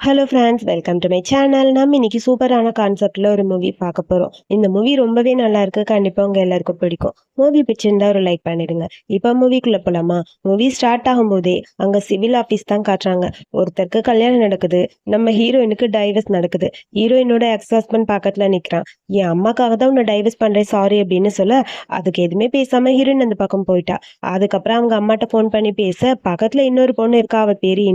Hello friends, welcome to my channel. நம்ம இன்னைக்கு சூப்பரான கான்செப்ட்ல ஒரு மூவி பார்க்க போறோம். இந்த மூவி ரொம்பவே நல்லா இருக்கு. கண்டிப்பா உங்க எல்லாருக்கும் பிடிக்கும். மூவி பிடிச்சிருந்தா ஒரு லைக் பண்ணிடுங்க. இப்போ மூவிக்குள்ள போலாமா? மூவி ஸ்டார்ட் ஆகும்போதே அங்க சிவில் ஆஃபீஸ் தான் காட்டுறாங்க. ஒருத்தருக்கு கல்யாணம் நடக்குது. நம்ம ஹீரோயினுக்கு டைவர்ஸ் நடக்குது. ஹீரோயினோட எக்ஸ் ஹஸ்பண்ட் பக்கத்துல நிக்கிறான். என் அம்மாக்காக தான் உன்னை டைவர்ஸ் பண்றேன் சாரி அப்படின்னு சொல்ல, அதுக்கு எதுவுமே பேசாம ஹீரோயின் அந்த பக்கம் போயிட்டா. அதுக்கப்புறம் அவங்க அம்மாட்ட ஃபோன் பண்ணி பேச, பக்கத்துல இன்னொரு பொண்ணு இருக்கா, அவ பேரு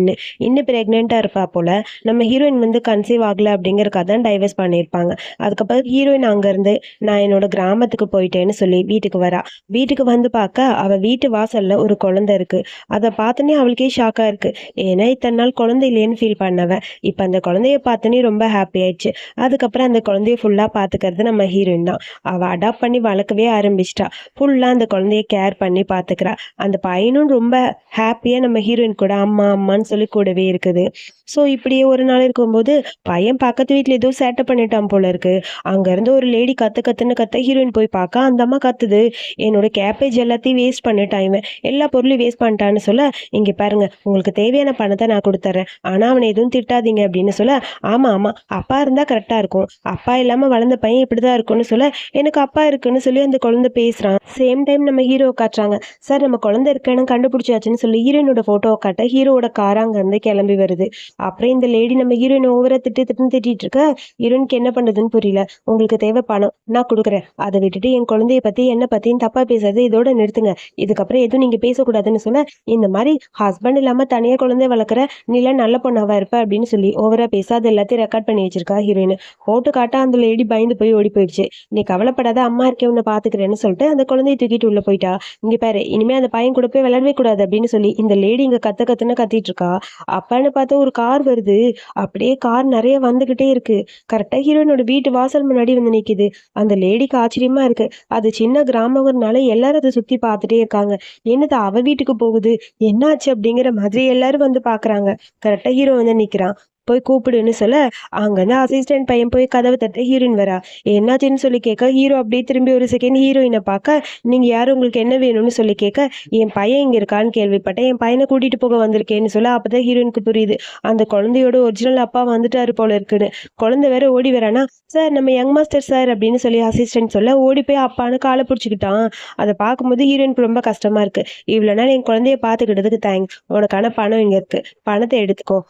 இன்னும் பிரெக்னெண்டா இருப்பா போல. நம்ம ஹீரோயின் வந்து கன்சீவ் ஆகல அப்படிங்கறக்காக தான் டைவர்ஸ் பண்ணியிருப்பாங்க. அதுக்கப்புறம் ஹீரோயின் அங்கிருந்து நான் என்னோட கிராமத்துக்கு போயிட்டேன்னு சொல்லி வீட்டுக்கு வரா. வீட்டுக்கு வந்து பார்க்க அவ வீட்டு வாசல்ல ஒரு குழந்தை இருக்கு. அதை பார்த்தோன்னே அவளுக்கே ஷாக்கா இருக்கு. ஏன்னா இத்தனை நாள் குழந்தை இல்லையேன்னு ஃபீல் பண்ணவன் இப்ப அந்த குழந்தைய பார்த்தோன்னே ரொம்ப ஹாப்பி ஆயிடுச்சு. அதுக்கப்புறம் அந்த குழந்தைய ஃபுல்லா பாத்துக்கிறது நம்ம ஹீரோயின் தான். அவ அடாப்ட் பண்ணி வளர்க்கவே ஆரம்பிச்சிட்டா. ஃபுல்லா அந்த குழந்தைய கேர் பண்ணி பாத்துக்கிறா. அந்த பையனும் ரொம்ப ஹாப்பியா நம்ம ஹீரோயின் கூட அம்மா அம்மான்னு சொல்லி கூடவே இருக்குது. ஸோ இப்படியே ஒரு நாள் இருக்கும்போது பையன் பக்கத்து வீட்டில் ஏதோ சேட்டை பண்ணிட்டான் போல இருக்கு. அங்கேருந்து ஒரு லேடி கத்து கத்துன்னு கத்த ஹீரோயின் போய் பார்க்க அந்த அம்மா கத்துது, என்னோட கேப்பேஜ் எல்லாத்தையும் வேஸ்ட் பண்ணிட்டான் இவன், எல்லா பொருளையும் வேஸ்ட் பண்ணிட்டான்னு சொல்ல, இங்கே பாருங்க உங்களுக்கு தேவையான பணத்தை நான் கொடுத்துட்றேன், ஆனால் அவனை எதுவும் திட்டாதீங்க அப்படின்னு சொல்ல, ஆமாம் ஆமாம் அப்பா இருந்தால் கரெக்டாக இருக்கும், அப்பா இல்லாமல் வளர்ந்த பையன் இப்படி தான் இருக்கும்னு சொல்ல, எனக்கு அப்பா இருக்குன்னு சொல்லி அந்த குழந்தை பேசுகிறான். சேம் டைம் நம்ம ஹீரோ காட்டுறாங்க. சார் நம்ம குழந்தை இருக்கேன்னு கண்டுபிடிச்சாச்சுன்னு சொல்லி ஹீரோயினோட ஃபோட்டோவை காட்ட ஹீரோவோட கார் அங்கேருந்து கிளம்பி வருது. அப்புறம் இந்த லேடி நம்ம ஹீரோயின் ஓவரா திட்டிட்டு இருக்க, ஹீரோயினுக்கு என்ன பண்ணுதுன்னு புரியல. உங்களுக்கு தேவை பணம், நான் கொடுக்குறேன், அதை விட்டுட்டு என் குழந்தைய பத்தி என்ன பத்தியும் தப்பா பேசாது, இதோட நிறுத்துங்க, இதுக்கப்புறம் எதுவும் நீங்க பேசக்கூடாதுன்னு சொல்ல, இந்த மாதிரி ஹஸ்பண்ட் இல்லாம தனியா குழந்தைய வளர்க்குற நீலாம் நல்ல பொண்ணாவா இருப்ப அப்படின்னு சொல்லி ஓவரா பேச அது எல்லாத்தையும் ரெக்கார்ட் பண்ணி வச்சிருக்கா ஹீரோயின். போட்டு காட்டா அந்த லேடி பயந்து போய் ஓடி போயிடுச்சு. நீ கவலைப்படாத, அம்மா இருக்கே உன்னை பாத்துக்கிறேன்னு சொல்லிட்டு அந்த குழந்தைய தூக்கிட்டு உள்ள போயிட்டா. இங்க பாரு, இனிமே அந்த பையன் கூட போய் விளையாடவே கூடாது அப்படின்னு சொல்லி இந்த லேடி இங்க கத்துன்னு கத்திட்டு இருக்கா. அப்பான்னு பார்த்தா ஒரு கார் வருது. அப்படியே கார் நிறைய வந்துகிட்டே இருக்கு. கரெக்டா ஹீரோயினோட வீட்டு வாசல் முன்னாடி வந்து நிக்குது. அந்த லேடிக்கு ஆச்சரியமா இருக்கு. அது சின்ன கிராமங்கிறதுனால எல்லாரும் அதை சுத்தி பார்த்துட்டே இருக்காங்க. என்னது அவ வீட்டுக்கு போகுது, என்னாச்சு அப்படிங்கிற மாதிரி எல்லாரும் வந்து பாக்குறாங்க. கரெக்டா ஹீரோ வந்து நிக்கிறான். போய் கூப்பிடுன்னு சொல்ல, அங்கேருந்து அசிஸ்டன்ட் பையன் போய் கதவை தட்ட ஹீரோயின் வரா. என்னாச்சுன்னு சொல்லி கேட்க ஹீரோ அப்படியே திரும்பி ஒரு செகண்ட் ஹீரோயினை பார்க்க, நீங்க யாரும், உங்களுக்கு என்ன வேணும்னு சொல்லி கேட்க, என் பையன் இங்க இருக்கான்னு கேள்விப்பட்டேன், என் பையனை கூட்டிட்டு போக வந்திருக்கேன்னு சொல்ல, அப்பதான் ஹீரோயினுக்கு புரியுது அந்த குழந்தையோட ஒரிஜினல் அப்பா வந்துட்டாரு போல இருக்குன்னு. குழந்தை வேற ஓடி வரானா, சார் நம்ம யங் மாஸ்டர் சார் அப்படின்னு சொல்லி அசிஸ்டன்ட் சொல்ல, ஓடி போய் அப்பான்னு காலை பிடிச்சிக்கிட்டான். அதை பார்க்கும்போது ஹீரோயினுக்கு ரொம்ப கஷ்டமா இருக்கு. இவ்வளவு நாள் என் குழந்தைய பாத்துக்கிட்டதுக்கு தேங்க்ஸ், உனக்கான பணம் இங்க இருக்கு, பணத்தை எடுத்துக்கோ,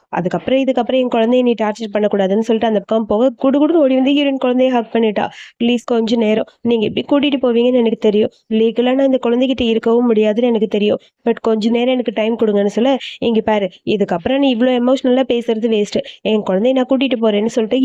இதுக்கப்புறம் என் குழந்தைய நீ டார்ச்சர் பண்ணக்கூடாதுன்னு சொல்லிட்டு அந்த பக்கம் போக குடுகுடுன்னு ஓடி வந்து ஹீரோயின் குழந்தைய ஹக் பண்ணிட்டா. ப்ளீஸ் கொஞ்ச நேரம் நீங்க எப்படி கூட்டிட்டு போவீங்கன்னு எனக்கு தெரியும், லீகலா நான் இந்த குழந்தைகிட்ட இருக்கவும் முடியாதுன்னு எனக்கு தெரியும், பட் கொஞ்ச நேரம் எனக்கு டைம் கொடுங்கன்னு சொல்ல, இங்க பாரு இதுக்கப்புறம் நீ இவ்வளவு எமோஷனலா பேசுறது வேஸ்ட், என் குழந்தைய நான் கூட்டிட்டு போறேன்னு சொல்லிட்டு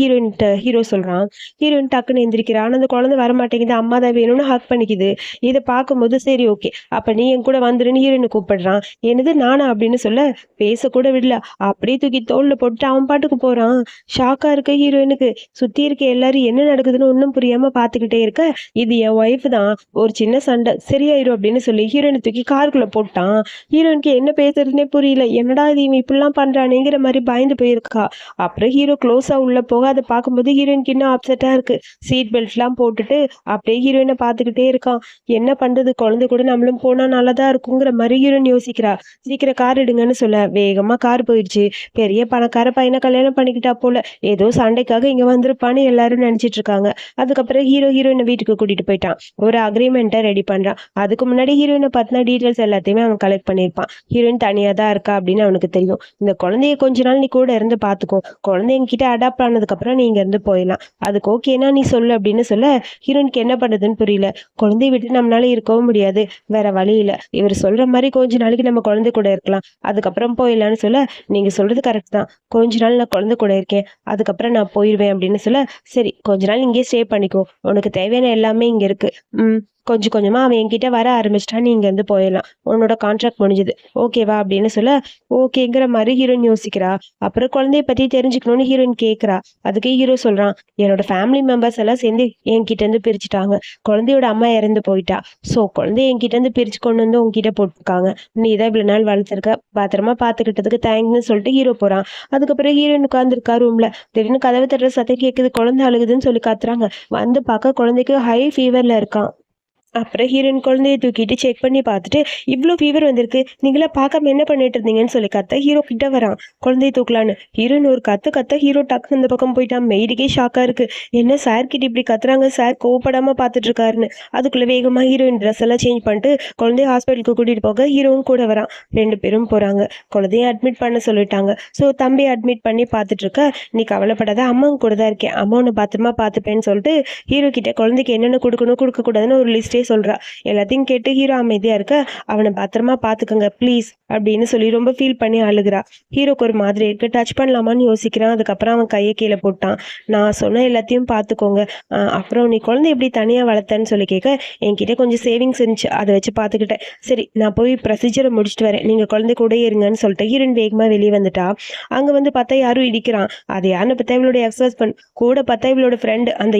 ஹீரோ சொல்றான். ஹீரோயின் டக்குன்னு எந்திரிக்கிறான். அந்த குழந்தை வரமாட்டேங்குது, அம்மா தான் வேணும்னு ஹக் பண்ணிக்குது. இதை பார்க்கும்போது சரி ஓகே அப்ப நீ என் கூட வந்துருன்னு ஹீரோயினை கூப்பிடுறான். என்னது நானா அப்படின்னு சொல்ல, பேசக்கூட விடல, அப்படியே தூக்கி தோல்ல போட்டு அவன் பாட்டுக்கு போறான். ஷாக்கா இருக்க ஹீரோயினுக்கு. சுத்தி இருக்க எல்லாரும் என்ன நடக்குதுன்னு ஒன்னும் புரியாம பாத்துக்கிட்டே இருக்க, இது என் ஒய்ஃப் தான், ஒரு சின்ன சண்டை சரியாயிரும் அப்படின்னு சொல்லி ஹீரோயினை தூக்கி காருக்குள்ள போட்டான். ஹீரோயினுக்கு என்ன பேசுறதுன்னே புரியல. என்னடா இது இவன் இப்படிலாம் பண்றானேங்கிற மாதிரி பயந்து போயிருக்கா. அப்புறம் ஹீரோ க்ளோஸா உள்ள போக அதை பார்க்கும்போது ஹீரோயினுக்கு இன்னும் அப்செட்டா இருக்கு. சீட் பெல்ட் எல்லாம் போட்டுட்டு அப்படியே ஹீரோயினை பாத்துக்கிட்டே இருக்கான். என்ன பண்றது, குழந்தை கூட நம்மளும் போனா நல்லதா இருக்குங்கிற மாதிரி ஹீரோயின் யோசிக்கிறா. சீக்கிரம் கார் எடுங்கன்னு சொல்ல வேகமா கார் போயிடுச்சு. பெரிய பணக்கார பையனை கல்யாணம் பண்ணிக்கிட்டா போல, ஏதோ சண்டைக்காக இங்க வந்திருப்பான்னு எல்லாரும் நினைச்சிட்டு இருக்காங்க. அதுக்கப்புறம் ஹீரோயினை வீட்டுக்கு கூட்டிட்டு போயிட்டான். ஒரு அக்ரிமெண்ட்டை ரெடி பண்றான். அதுக்கு முன்னாடி ஹீரோயினை பத்தின டீட்டெயில்ஸ் எல்லாத்தையுமே அவன் கலெக்ட் பண்ணியிருப்பான். ஹீரோயின் தனியா தான் இருக்கா அப்படின்னு அவனுக்கு தெரியும். இந்த குழந்தைய கொஞ்ச நாள் நீ கூட இருந்து பாத்துக்கோ, குழந்தை என்கிட்ட அடாப்ட் ஆனதுக்கு அப்புறம் நீங்க இருந்து போயிடலாம், அதுக்கு ஓகேனா நீ சொல்லு அப்படின்னு சொல்ல, ஹீரோயினுக்கு என்ன பண்றதுன்னு புரியல. குழந்தைய விட்டு நம்மளால இருக்கவும் முடியாது, வேற வழி இல்ல, இவர் சொல்ற மாதிரி கொஞ்ச நாளைக்கு நம்ம குழந்தை கூட இருக்கலாம், அதுக்கப்புறம் போயிடலான்னு சொல்ல, நீங்க சொல்றது கரெக்ட் தான், கொஞ்ச நாள் நான் குழந்தை கூட இருக்கேன், அதுக்கப்புறம் நான் போயிடுவேன் அப்படின்னு சொல்ல, சரி கொஞ்ச நாள் இங்கே ஸ்டே பண்ணிக்கோ, உனக்கு தேவையான எல்லாமே இங்க இருக்கு. கொஞ்சம் கொஞ்சமா அவன் என்கிட்ட வர ஆரம்பிச்சிட்டா, நீ இங்க இருந்து போயிடலாம், உன்னோட கான்ட்ராக்ட் முடிஞ்சது, ஓகேவா அப்படின்னு சொல்ல, ஓகேங்கிற மாதிரி ஹீரோயின் யோசிக்கிறா. அப்புறம் குழந்தைய பத்தி தெரிஞ்சுக்கணும்னு ஹீரோயின் கேட்கிறா. அதுக்கு ஹீரோ சொல்றான், என்னோட ஃபேமிலி மெம்பர்ஸ் எல்லாம் சேர்ந்து என்கிட்ட இருந்து பிரிச்சுட்டாங்க, குழந்தையோட அம்மா இறந்து போயிட்டா, ஸோ குழந்தைய என்கிட்ட இருந்து பிரிச்சு கொண்டு வந்து உங்ககிட்ட போட்டிருக்காங்க, நீ தான் இவ்வளவு நாள் வளர்த்துருக்க, பத்திரமா பாத்துக்கிட்டதுக்கு தேங்க்ஸ்னு சொல்லிட்டு ஹீரோ போறான். அதுக்கப்புறம் ஹீரோயின் உட்காந்துருக்கா ரூம்ல. திடீர்னு கதவை தட்டுற சத்தம் கேட்குது. குழந்தை அழுகுதுன்னு சொல்லி காத்துறாங்க. வந்து பார்க்க குழந்தைக்கு ஹை ஃபீவர்ல இருக்கான். அப்புறம் ஹீரோயின் குழந்தைய தூக்கிட்டு செக் பண்ணி பார்த்துட்டு, இவ்ளோ ஃபீவர் வந்திருக்கு. நீங்கலாம் பார்க்காம என்ன பண்ணிட்டு இருந்தீங்கன்னு சொல்லி கத்த ஹீரோ கிட்ட வரான். குழந்தைய தூக்கலான்னு. ஹீரோயின் ஒரு கத்து கத்த ஹீரோ டக்குனு இந்த பக்கம் போயிட்டான். மெய்டுக்கே ஷாக்கா இருக்கு. என்ன சார் கிட்ட இப்படி கத்துறாங்க, சார் கோவப்படாம பார்த்துட்டு இருக்காருன்னு. அதுக்குள்ள வேகமா ஹீரோயின் ட்ரெஸ் எல்லாம் சேஞ்ச் பண்ணிட்டு குழந்தைய ஹாஸ்பிட்டலுக்கு கூட்டிட்டு போக ஹீரோவும் கூட வரான். 2 பேரும் போறாங்க. குழந்தைய அட்மிட் பண்ண சொல்லிட்டாங்க. ஸோ தம்பிய அட்மிட் பண்ணி பார்த்துட்டு இருக்க, நீ கவலைப்படாத, அம்மாவும் கூட தான் இருக்கேன். அம்மா உன்னை பத்திரமா பார்த்துப்பேன்னு சொல்லிட்டு ஹீரோ கிட்ட குழந்தைக்கு என்னென்ன கொடுக்கணும் கொடுக்கக்கூடாதுன்னு ஒரு லிஸ்டே சொல்றா. எல்லாத்தையும் கேட்டு ஹீரோ அமைதியா இருக்க, அவனை பத்திரமா பாத்துக்கங்க ப்ளீஸ் அப்படின்னு சொல்லி ரொம்ப ஃபீல் பண்ணி அழுகுறா. ஹீரோக்கு ஒரு மாதிரி இருக்கு. டச் பண்ணலாமான்னு யோசிக்கிறான். அதுக்கப்புறம் அவன் கையை கீழே போட்டான். நான் சொன்ன எல்லாத்தையும் பார்த்துக்கோங்க. அப்புறம் நீ குழந்தை எப்படி தனியா வளர்த்தன்னு சொல்லி கேட்க, என்கிட்ட கொஞ்சம் சேவிங்ஸ் இருந்துச்சு, அதை வச்சு பார்த்துக்கிட்டேன். சரி நான் போய் ப்ரொசீஜரை முடிச்சுட்டு வரேன், நீங்க குழந்தை கூட இருங்கன்னு சொல்லிட்டு ஹீரோயின் வேகமா வெளியே வந்துட்டா. அங்க வந்து பார்த்தா யாரும் இடிக்கிறான். அது யாருன்னு பார்த்தா இவளோட எக்ஸஸ் கூட பார்த்தா இவளோட ஃப்ரெண்டு. அந்த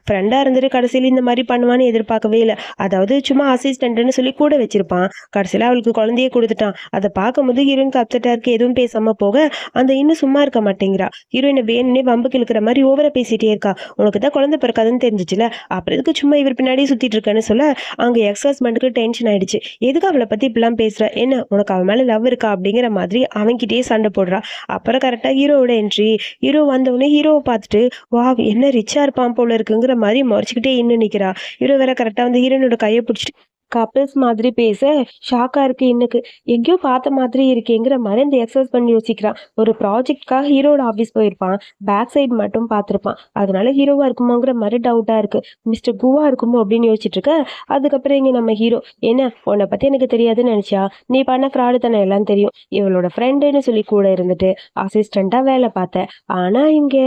ஃப்ரெண்டா இருந்துட்டு கடைசியில் இந்த மாதிரி பண்ணுவான்னு எதிர்பார்க்கவே இல்லை. அதாவது சும்மா அசிஸ்டன்ட்னு சொல்லி கூட வச்சிருப்பான். கடைசியில் அவளுக்கு குழந்தையே கொடுத்துட்டான். அதை பார்க்கும்போது ஹீரோயினுக்கு அப்செட்டா இருக்கு. எதுவும் பேசாம போக அந்த இன்னும் சும்மா இருக்க மாட்டேங்கிறா. ஹீரோயினை வேணும்னே வம்புக்கு இழுக்கிற மாதிரி ஓவரா பேசிட்டே இருக்கா. உனக்கு தான் குழந்தை பிறக்காதுன்னு தெரிஞ்சிச்சுல, அப்புறம் எதுக்கு சும்மா இவர் பின்னாடியே சுத்திட்டு இருக்கேன்னு சொல்ல அங்க எக்ஸ் ஹஸ்பண்டுக்கு டென்ஷன் ஆயிடுச்சு. எதுக்கு அவளை பத்தி இப்பெல்லாம் பேசுற, என்ன உனக்கு அவன் மேல லவ் இருக்கா அப்படிங்கிற மாதிரி அவன்கிட்டயே சண்டை போடுறா. அப்புறம் கரெக்டா ஹீரோவோட என்ட்ரி. ஹீரோ வந்தவொடனே ஹீரோவை பார்த்துட்டு வா என்ன ரிச்சா இருப்பான் போல இருக்குங்கிற மாதிரி முறைச்சிக்கிட்டே இன்னும் நிக்கிறா. ஹீரோ வேற கரெக்டா வந்து ஹீரோனோட கையை பிடிச்சிட்டு கப்பிள்ஸ் மாதிரி பேச ஷாக்கா இருக்கு. இன்னுக்கு எங்கேயோ பார்த்த மாதிரி இருக்கேங்கிற மாதிரி இந்த எக்ஸசைஸ் பண்ணி யோசிக்கிறான். ஒரு ப்ராஜெக்ட்காக ஹீரோட ஆஃபீஸ் போயிருப்பான். பேக் சைடு மட்டும் பார்த்துருப்பான். அதனால ஹீரோவா இருக்குமோங்கிற மாதிரி டவுட்டா இருக்கு. மிஸ்டர் குவா இருக்குமோ அப்படின்னு யோசிச்சுட்டு இருக்க. அதுக்கப்புறம் இங்க நம்ம ஹீரோ, என்ன உன்னை பத்தி எனக்கு தெரியாதுன்னு நினைச்சா, நீ பண்ண ஃப்ராடு தானே எல்லாம் தெரியும். இவளோட ஃப்ரெண்டுன்னு சொல்லி கூட இருந்துட்டு அசிஸ்டண்டா வேலை பார்த்தேன். ஆனா இங்க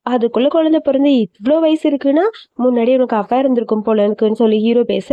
அதுக்குள்ள குழந்தை பிறந்து இவ்வளோ வயசு இருக்குன்னா முன்னாடி உனக்கு அஃபேர் இருந்திருக்கும் போல இருக்குன்னு சொல்லி ஹீரோ பேச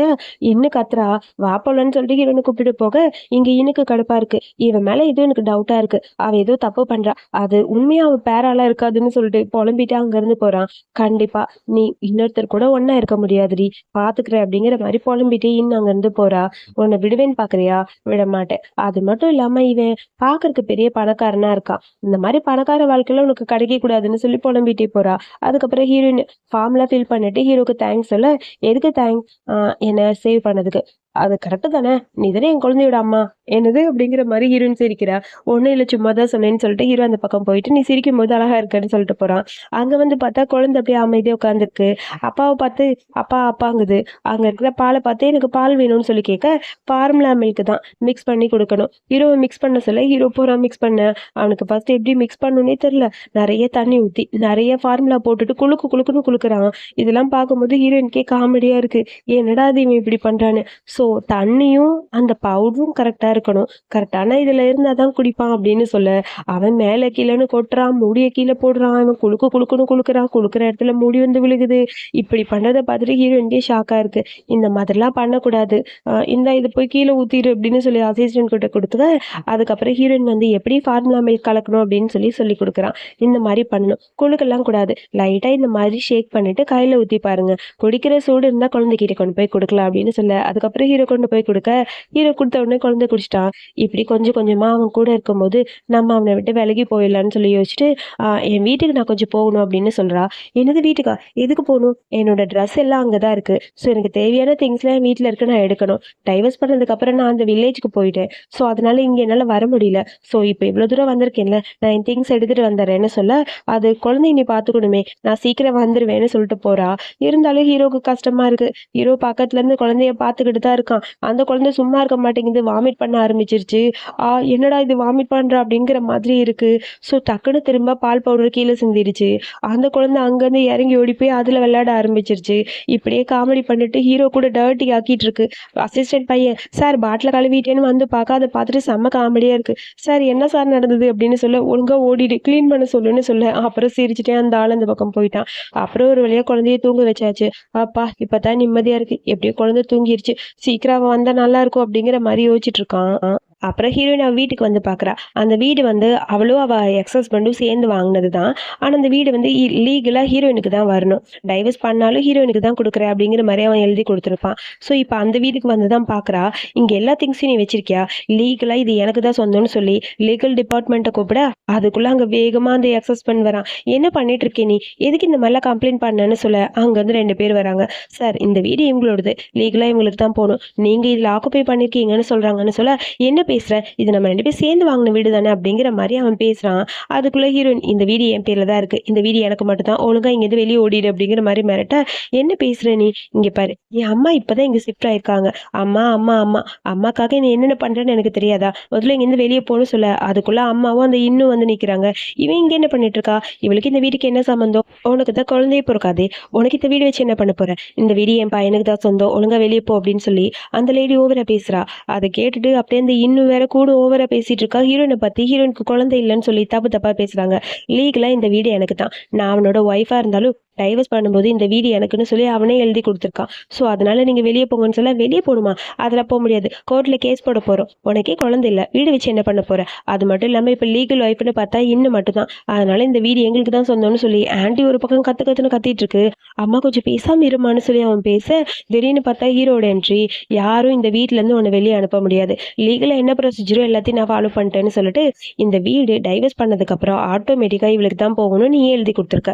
இன்னும் கத்துறா. வா போலன்னு சொல்லிட்டு ஹீரோனை கூப்பிட்டு போக இங்க இனுக்கு கடுப்பா இருக்கு. இவன் மேல ஏதோ எனக்கு டவுட்டா இருக்கு. அவ ஏதோ தப்பு பண்றா. அது உண்மையா அவ பேராலாம் இருக்காதுன்னு சொல்லிட்டு புலம்பிட்டு அங்க இருந்து போறான். கண்டிப்பா நீ இன்னொருத்தர் கூட ஒன்னா இருக்க முடியாதுடி, பாத்துக்கிற அப்படிங்கிற மாதிரி புலம்பிட்டு இன்னும் அங்க இருந்து போறா. உன்னை விடுவேன்னு பாக்குறியா, விட மாட்டேன். அது மட்டும் இல்லாம இவன் பாக்குறதுக்கு பெரிய பணக்காரனா இருக்கான். இந்த மாதிரி பணக்கார வாழ்க்கையில உனக்கு கிடைக்க கூடாதுன்னு சொல்லி புலம்பிட்டே போறா. அதுக்கப்புறம் ஹீரோயின் ஃபார்ம்லாம் ஃபில் பண்ணிட்டு ஹீரோக்கு தேங்க்ஸ் சொல்ல, எதுக்கு தேங்க்ஸ், என்ன சேவ் பண்ணதுக்கு. அது கரெக்டு தானே, நீ தானே என் குழந்தையோட அம்மா. என்னது அப்படிங்கிற மாதிரி ஹீரோயின் சிரிக்கிறா. ஒன்றும் இல்லை சும்மா தான் சொன்னேன்னு சொல்லிட்டு ஹீரோ அந்த பக்கம் போயிட்டு நீ சிரிக்கும் போது அழகா இருக்குன்னு சொல்லிட்டு போறான். அங்க வந்து பார்த்தா குழந்தை அப்படியே அமைதியாக உட்காந்துருக்கு. அப்பாவை பார்த்து அப்பா அப்பாங்குது. அங்க இருக்கிற பாலை பார்த்து எனக்கு பால் வேணும்னு சொல்லி கேட்க ஃபார்முலா மில்க் தான் மிக்ஸ் பண்ணி கொடுக்கணும். ஹீரோவை மிக்ஸ் பண்ண சொல்ல ஹீரோ போறான் மிக்ஸ் பண்ண. அவனுக்கு ஃபர்ஸ்ட் எப்படி மிக்ஸ் பண்ணணுன்னே தெரியல. நிறைய தண்ணி ஊற்றி நிறைய ஃபார்முலா போட்டுட்டு குளுக்குன்னு குளுக்குறான். இதெல்லாம் பார்க்கும்போது ஹீரோயினுக்கே காமெடியா இருக்கு. என்னடா அது இவன் இப்படி பண்றான்னு. ஸோ தண்ணியும் அந்த பவுடரும் கரெக்டா இருக்கணும். கரெக்டான இதுல இருந்தாதான் குடிப்பான் அப்படின்னு சொல்ல அவன் மேல கீழேன்னு கொட்டுறான். முடிய கீழே போடுறான். அவன் குளுக்குன்னு குளுக்குறான். குளுக்குற இடத்துல முடி வந்து விழுகுது. இப்படி பண்றதை பார்த்துட்டு ஹீரோயின்கே ஷாக்கா இருக்கு. இந்த மாதிரிலாம் பண்ணக்கூடாது. இது போய் கீழே ஊத்திரு அப்படின்னு சொல்லி அசிஸ்டன்ட் கிட்ட கொடுத்துக்க. அதுக்கப்புறம் ஹீரோயின் வந்து எப்படி ஃபார்முலா மில்க் கலக்கணும் அப்படின்னு சொல்லி கொடுக்குறான். இந்த மாதிரி பண்ணணும், குளுக்கெல்லாம் கூடாது. லைட்டா இந்த மாதிரி ஷேக் பண்ணிட்டு கையில ஊத்தி பாருங்க. குடிக்கிற சூடு இருந்தா குழந்தைகிட்ட கொண்டு போய் கொடுக்கலாம் அப்படின்னு சொல்ல அதுக்கப்புறம் ஹீரோ கொண்டு போய் கொடுக்க ஹீரோ கொடுத்த உடனே குழந்தை குடிச்சிட்டான். இப்படி கொஞ்சம் கொஞ்சமா அவன் கூட இருக்கும்போது நம்ம அவனை விட்டு விலகி போயிடலான்னு சொல்லி யோசிச்சுட்டு என் வீட்டுக்கு நான் கொஞ்சம் போகணும் அப்படின்னு சொல்றா. என்னது வீட்டுக்கா, எதுக்கு போகணும், என்னோட ட்ரெஸ் எல்லாம் அங்கதான் இருக்கு. ஸோ எனக்கு தேவையான திங்ஸ்லாம் என் வீட்டில் இருக்கு, நான் எடுக்கணும். டைவர்ஸ் பண்ணதுக்கு அப்புறம் நான் அந்த வில்லேஜுக்கு போயிட்டேன். ஸோ அதனால இங்க என்னால வர முடியல. ஸோ இப்போ இவ்வளவு தூரம் வந்திருக்கேன்ல, நான் என் திங்ஸ் எடுத்துட்டு வந்துடுறேன்னு சொல்ல அது குழந்தை நீ பாத்துக்கணுமே, நான் சீக்கிரம் வந்துருவேன்னு சொல்லிட்டு போறா. இருந்தாலும் ஹீரோக்கு கஷ்டமா இருக்கு. ஹீரோ பக்கத்துல இருந்து குழந்தைய பாத்துக்கிட்டு தான் இருக்கான். அந்த குழந்தை சும்மா இருக்க மாட்டேங்குது, வாமிட் பண்ண ஆரம்பிச்சிருச்சு. என்னடா இது வாமிட் பண்ற அப்படிங்கிற மாதிரி இருக்கு. ஸோ டக்குன்னு திரும்ப பால் பவுடர் கீழே சிந்திருச்சு. அந்த குழந்தை அங்கேருந்து இறங்கி ஓடி போய் அதுல விளையாட ஆரம்பிச்சிருச்சு. இப்படியே காமெடி பண்ணிட்டு ஹீரோ கூட டர்ட்டி ஆக்கிட்டு இருக்கு. அசிஸ்டன்ட் பையன், சார் பாட்டில கழுவிட்டேன்னு வந்து பார்க்க அதை பார்த்துட்டு செம்ம காமெடியா இருக்கு. சார் என்ன சார் நடந்தது அப்படின்னு சொல்ல, ஒழுங்கா ஓடிடு கிளீன் பண்ண சொல்லுன்னு சொல்ல அப்புறம் சிரிச்சுட்டே அந்த ஆள் அந்த பக்கம் போயிட்டான். அப்புறம் ஒரு வழியா குழந்தைய தூங்க வச்சாச்சு. அப்பா இப்பதான் நிம்மதியா இருக்கு, எப்படியோ குழந்தை தூங்கிருச்சு. சீக்கிரம் அவன் வந்தா நல்லா இருக்கும் அப்படிங்கிற மாதிரி யோசிச்சுட்டு இருக்கான். அப்புறம் ஹீரோயின் அவ வீட்டுக்கு வந்து பார்க்குறா. அந்த வீடு வந்து அவளும் அவ எக்ஸ் ஹஸ்பண்டும் சேர்ந்து வாங்குனது தான். ஆனா அந்த வீடு வந்து லீகலா ஹீரோயினுக்கு தான் வரணும். டைவர்ஸ் பண்ணாலும் ஹீரோயினுக்கு தான் குடுக்குறேன் அப்படிங்கிற மாரி அவன் எழுதி குடுத்துருப்பான். ஸோ இப்ப அந்த வீட்டுக்கு வந்து தான் பார்க்குறா. இங்க எல்லா திங்ஸையும் நீ வச்சிருக்கியா? லீகலா இது எனக்கு தான் சொந்தம்னு சொல்லி லீகல் டிபார்ட்மெண்ட்ட கூப்பிட, அதுக்குள்ள அங்க வேகமா அந்த எக்ஸ் ஹஸ்பண்ட் வரான். "என்ன பண்ணிட்டு இருக்க நீ? எதுக்கு இந்த மாரிலாம் கம்ப்ளைண்ட் பண்ணன்னு?" சொல்ல, அங்கருந்து 2 பேர் வராங்க. "சார் இந்த வீடு இவங்களோடது. லீகலா இவங்களுக்கு தான் போணும். நீங்க இதுல ஆக்குபை பண்ணியிருக்கீங்கன்னு சொல்றாங்கன்னு" சொல்ல, "என்ன பேசுற? இது நம்ம 2 பேரும் சேர்ந்து வாங்குன வீடு தானே!" அப்படிங்கிற மாரி அவன் பேசுறான். அதுக்குள்ள ஹீரோயின், "இந்த வீடு என் பேர்ல தான் இருக்கு. இந்த வீடு எனக்கு மட்டும் தான். ஒழுங்கா இங்கேருந்து வெளிய ஓடிடு" அப்படிங்கிற மாரி மிரட்ட, "என்ன பேசுற நீ? இங்க பாரு, என் அம்மா இப்பதான் இங்க ஷிஃப்ட் ஆயிருக்காங்க. அம்மா, அம்மா, அம்மா. அம்மாக்காக நீ என்னென்ன பண்றேன்னு எனக்கு தெரியாதா? முதல்ல இங்கேருந்து வெளிய போன்னு" சொல்ல, அதுக்குள்ள அம்மாவும் அந்த இன்னும் வந்து நிக்கிறாங்க. "இவன் இங்க என்ன பண்ணிட்டு இருக்கா? இவளுக்கு இந்த வீட்டுக்கு என்ன சம்மந்தம்? உனக்கு தான் குழந்தையே பொறக்காதே. உனக்கு இந்த வீடு வச்சு என்ன பண்ண போற? இந்த வீடு என் பையனுக்கு தான் சொந்தம். ஒழுங்கா வெளிய போ" அப்படின்னு சொல்லி அந்த லேடி ஓவரா பேசுறா. அத கேட்டுட்டு அப்படியே அந்த இன்னும் வேற கூட ஓவரா பேசிட்டு இருக்கா. ஹீரோயின பத்தி ஹீரோயினுக்கு குழந்தை இல்லன்னு சொல்லி தப்பு தப்பா பேசுறாங்க. லீகலா இந்த வீடு எனக்கு தான். நான் அவனோட ஒய்ஃபா இருந்தாலும் டைவர்ஸ் பண்ணும்போது இந்த வீடு எனக்குன்னு சொல்லி அவனே எழுதி குடுத்துருக்கான். ஸோ அதனால நீங்க வெளிய போங்கன்னு சொல்ல, "வெளிய போணுமா? அதெல்லாம் போ முடியாது. கோர்ட்ல கேஸ் போட போறோம். உனக்கே குழந்தை இல்ல. வீடு வச்சு என்ன பண்ண போற? அது மட்டும் இல்லாம இப்ப லீகல் ஒய்ஃப்ன்னு பார்த்தா இன்னும் மட்டும் தான். அதனால இந்த வீடு எங்களுக்கு தான் சொந்தம்னு" சொல்லி ஆன்டி ஒரு பக்கம் கத்து கத்துன்னு கத்திட்டு இருக்கு. அம்மா கொஞ்சம் பேசாம இருமான்னு சொல்லி அவன் பேச, திடீர்னு பார்த்தா ஹீரோட என்ட்ரி. "யாரும் இந்த வீட்ல இருந்து உன்ன வெளிய அனுப்ப முடியாது. லீகலா என்ன ப்ரொசீஜரோ எல்லாத்தையும் நான் ஃபாலோ பண்ணிட்டேன்னு" சொல்லிட்டு, இந்த வீடு டைவர்ஸ் பண்ணதுக்கு அப்புறம் ஆட்டோமேட்டிக்கா இவளுக்கு தான் போகணும்னு நீயே எழுதி குடுத்துருக்க.